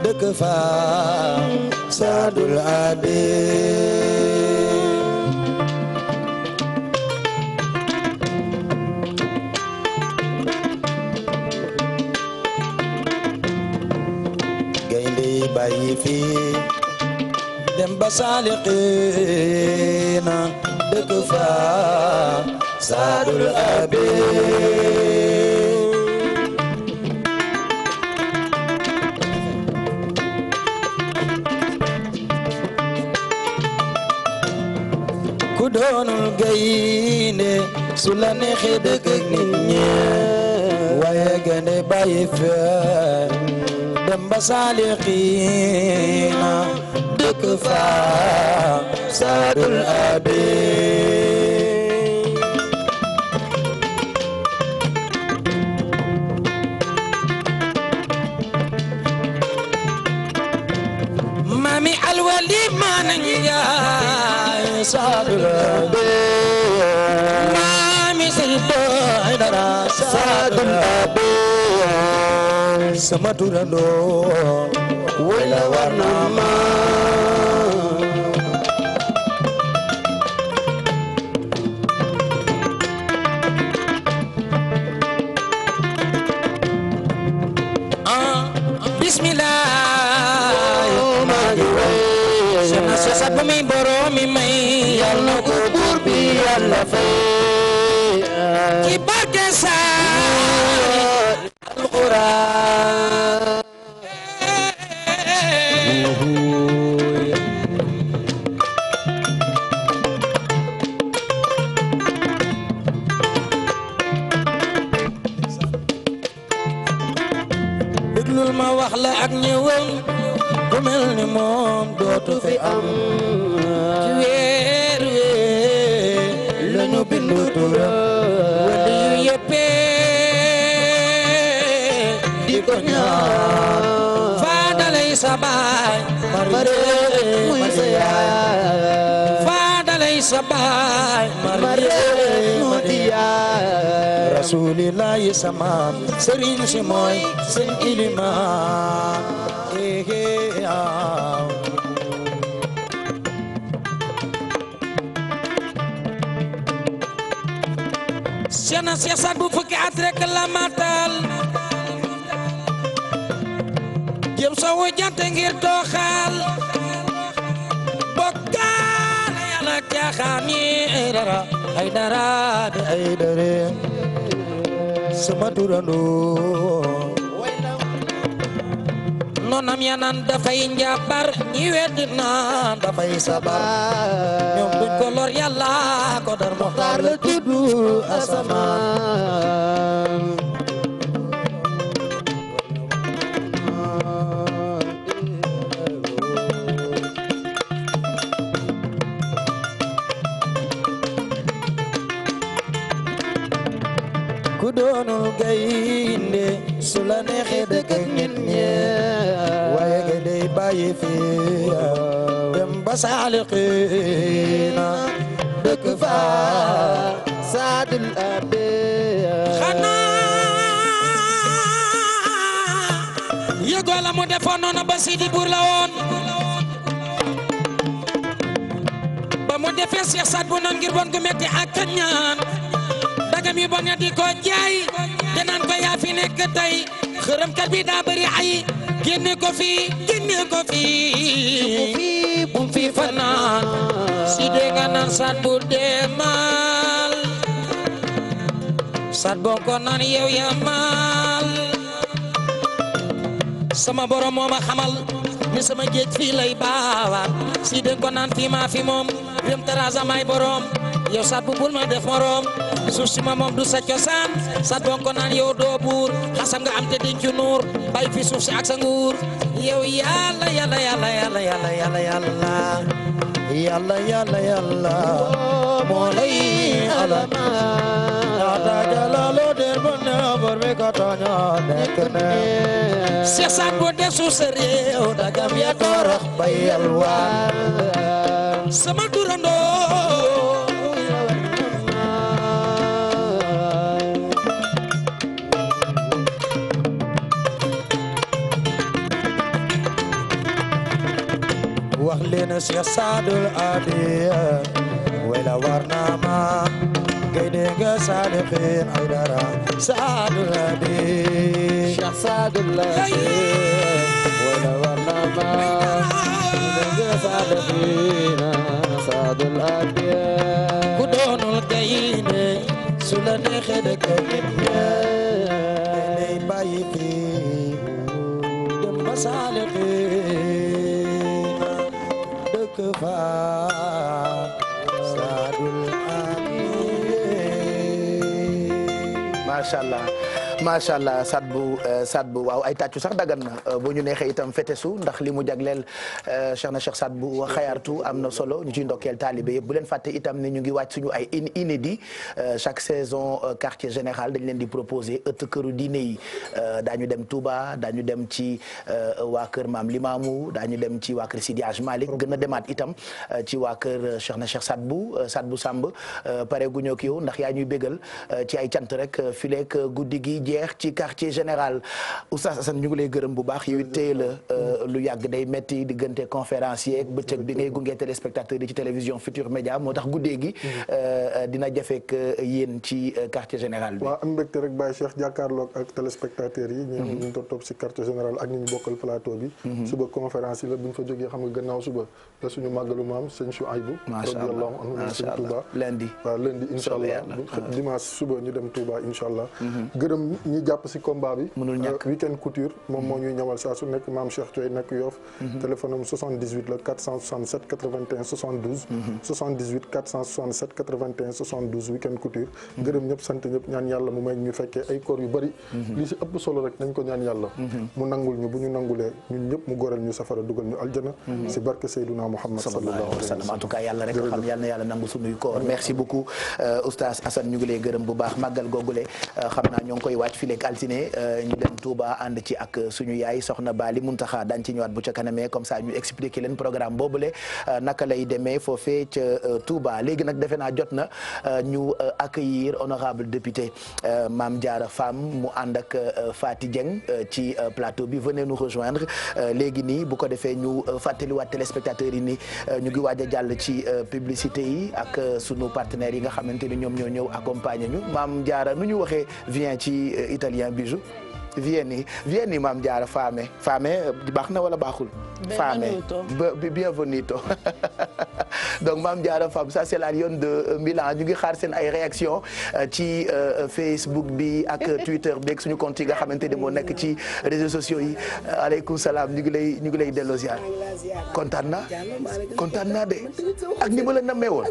dëkk fa saadul abe gaynde bàyyi fii dem ba saalixiina dëkk fa saadul abe ku doonul gaynde su la neexee dëkk ak nit ñi waaye gaynde bàyyi fee dem ba saalixiina dëkk fa saadul abe mami alwali maanañu yaay saadul abe mami say doy dara saadul abe sama turandoo wala war na ma kooku mi boroomi may yal na ko buur bi yàlla fay ci barke saar alxuraan déglul ma wax la ak ñëwam ku mel ni moom dootu fi am ci weer la ñu bindu turam wali yu yëppee di ko ñaan faadalay sa baay mare muy sa yaay faadalay sa baay mare mu di yaay rasulillahi sama sëriñ si mooy seen ilimaan Seexna Seex Saad bu fukki at rek la matal jëm soowu jant ngir tooxal bokkaale yàlla caaxaan yi ay dara di ay dare sama turandoo noonam ya naan dafay njàpar ñi wedd naan dafay sabar ñoom duñ ko lor yàlla ko dar Muxtaar la tuddu asamaan ku doonul gaynde su la neexee dëkk ak nit ñi waaye nga day bàyyi fii dem ba saaliqiina dëkk fa saadul abe xanaa yëgoo la mu defoon noonu ba Sidi Buur la woon ba mu defee Seex Saad bu noon ngir bon gu metti ak ñaan dagam yu bon ya di ko jaay te naan ko yaa fi nekk tey xërëmkat bi daa bëri ay génne ko fi bum fi fanaan si dee nga naan Saad bu demal Saad boo ko naan yow yaa maal sama borom moo ma xamal ni sama géej fii lay baawaat si dee ko naan fii maa fi moom rem taraasa may borom yow Saad bu bul ma def morom suuf si ma moom du sa cosaan Saad boo ko naan yow doo buur xasam nga am te dencu nuur bay fi suuf si ak sa nguur yow yàlla yàlla yàlla yàlla yàlla yàlla yàlla yàlla yàlla yàlla moo lay alama ata jalalo der bonne bor me ko toño nekk ne Seex Saad bu def suuf sa réew dagam ya torox bay yalwaan sama turandoo wax leen Seex Saadul Adiya wala war naa ma gaynde nga saaliqiin ay dara Saadul Adiya Seex Saadul Adiya wala war naa ma gaynde nga saaliqiin Saadul Adiya ku doonul gaynde su la neexee dëkk nit ñi bàyyi fi dem ba saaliqiin macha allah Saad bu waaw ay tàccu sax dagan na bu ñu neexee itam fetesu ndax li mu jagleel Cheikh na Cheikh Saad bu xayaartu am na solo ñu ciy ndokkeel taalibe yëpp bu leen fàtte itam ne ñu ngi wàcc suñu ay inédit chaque saison quartier général dañ leen di proposer ëtt këru diine yi daañu dem Touba daañu dem ci waa kër Maam Limaamu daañu dem ci waa kër Sidi Hadj Malick gën a demaat itam ci waa kër Cheikh na Cheikh Saad bu Samb pare gu ñëw ak yow ndax yaa ñuy bégal ci ay cant rek fileek guddi gi jeex ci quartier général Oustaz Assane ñu ngi lay gërëm bu baax yow it tey la lu yàgg day metti diggante conférencier ak bëccëg bi ngay gunge téléspectateurs yi ci télévision Futur Média moo tax guddee gi dina jafek yéen ci quartier général bi. waaw am mbégte rek Baye Cheikh jàkkaarloog ak téléspectateurs yi. ñu ngi topp si quartier général ak ñi ñu bokkal plateau bi. suba conférence yi la bu ñu fa jógee xam nga gannaaw suba la suñu màggalu maam sëñ Chouaïbou. macha allah macha allah Touba. lundi waaw lundi incha allah dimanche suba ñu dem Touba incha allah. gërëm ñi jàpp si combat bi. mënul ñàkk weekend couture moom moo ñuy ñawal saa su nekk maam Cheikh Thioy nekk Yoff. téléphone am 78 la 467 81 72. 78 467 81 72 weekend couture. gërëm ñëpp sant ñëpp ñaan yàlla mu may ñu fekkee ay koor yu bari. li si ëpp solo rek nañ ko ñaan yàlla. mu nangul ñu bu ñu nangulee ñun ñëpp mu goral ñu safara dugal ñu aljana. si barke Seydouna Muhammad sallallahu alayhi wa sallam. en tout cas yàlla rek ko xam yàlla na yàlla nangu sunuy koor merci beaucoup Oustaz Assane ñu ngi lay gërëm bu baax màggal googule xam naa ñoo ngi koy wàcc fileeg altine ñu dem Touba ànd ci ak suñu yaay soxna Bali Muntaxa dañ ci ñëwaat bu ca kanamee comme ça ñu expliquer leen programme boobule naka lay demee foofee ca Touba léegi nag defe naa jot na ñu accueillir honorable député Mame Diarra Fam mu ànd ak Fati Dieng ci plateau bi venez nous rejoindre léegi nii bu ko defee ñu fàttaliwaat téléspectateurs yi ni ñu ngi waaj a jàll ci publicité yi ak sunu partenaires yi nga xamante ni ñoom ñoo ñëw accompagner ñu Mame Diarra nu ñu waxee vient ci italien bijou vieni Mame Diarra fame baax na wala baaxul fame bienvenuto donc Mame Diarra Fam ça c'est la Lionne de Milan ñu ngi xaar seen ay réaction ci Facebook bi ak Twitter bi ak suñu compte yi nga xamante ni moo nekk ci réseaux sociaux yi aleykum salaam ñu ngi lay delloo ziar kontaan naa de ak ni ma la nammee woon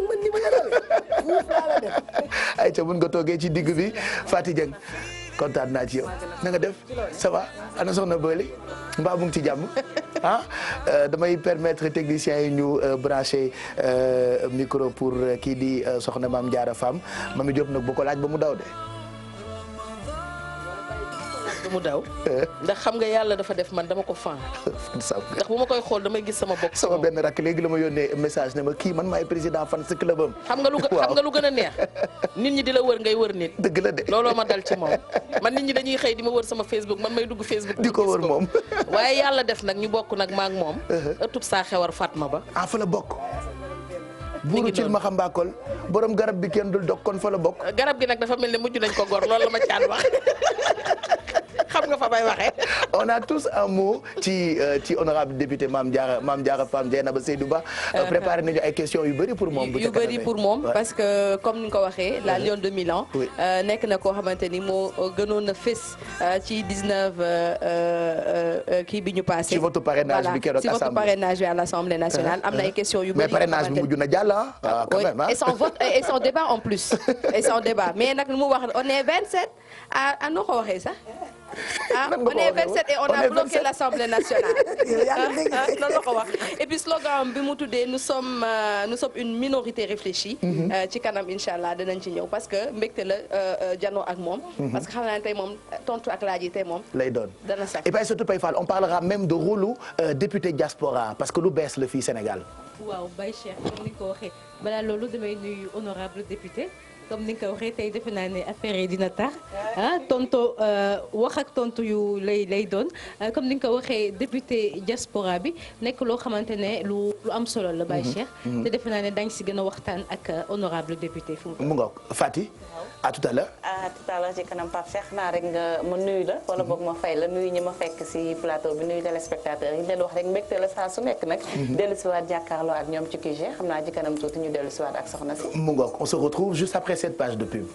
ay ca mun nga toogee ci digg bi Fati Dieng kontaan naa ci yow na nga def ça va ana soxna Bële mbaa mu ngi ci jàmm damay permettre techniciens yi ñu branché micro pour kii di soxna Mame Diarra Fam Mami Diop nag bu ko laaj ba mu daw de. mu daw ndax xam nga yàlla dafa def man dama ko fan ndax bu ma koy xool damay gis sama bopp sama benn rakk léegi la ma yónnee message ne ma kii man maay président fan sa club am xam nga lu gën a neex nit ñi di la wër ngay wër nit dëgg la de looloo ma dal ci moom man nit ñi dañuy xëy di ma wër sama Facebook man may dugg Facebook di ko wër moom waaye yàlla def nag ñu bokk nag maak moom ëttub saa xewar Fatma ba fa la bokk buuru cil ma xam mbaakol borom garab bi kenn dul dog kon fa la bokk garab gi nag dafa mel ne mujj nañ ko gor loolu la ma caan wax xam nga fa bay waxee. on a tous un mot ci honorable député Mame Diarra Fam Dieynaba Seydou Ba. préparé nañu ay questions yu bëri pour moom. yu bëri pour moom parce que comme ni nga ko waxee la Lionne de Milan. nekk na koo xamante ni moo gënoon a fës ci 19 kii bi ñu passé. ci votre parrainage bi keroog ci votre parrainage bi à l'Assemblée nationale am na ay questions yu bëri. mais parrainage bi mujj na jàll quand même et son vote et son débat en plus et son débat mais nag lu mu wax on est 27 à noo ko waxee sax. on est 27 et on a bloqué l'Assemblée nationale. loolu la ko wax et puis slogan bi mu tuddee nous sommes une minorité réfléchie. ci kanam incha allah danañ ci ñëw parce que mbégte la janoo ak moom. parce que xam naa ne tey moom tontu ak laaj yi tey moom. lay doon dana sax et puis surtout Paye Fall on parlera même de rôle député diaspora parce que lu bees la fii Sénégal. waaw Baye Cheikh comme ni nga ko waxee balaa loolu damay nuyu honorable député. comme ni nga ko waxee tey defe naa ne affaire yi dina tax tonto wax ak tontu yu lay doon comme ni nga ko waxee député diaspora bi nekk loo xamante ne lu am solo la Baye Cheikh. te defe naa ne dañ si gën a waxtaan ak honorable député fu mu ngoog Fati à tout à l'heure. tout à l'heure ci kanam Pape Cheikh naa rek nga ma nuyu la wala boog ma fay la nuyu ñi ma fekk si plateau bi nuyu téléspectateurs yi leen wax rek mbégte la saa su nekk nag. dellu si waat jàkkaarloo ak ñoom ci QG xam naa ci kanam tuuti ñu dellu si waat ak soxna si. mu ngoog on se retrouve juste après cette page de pub.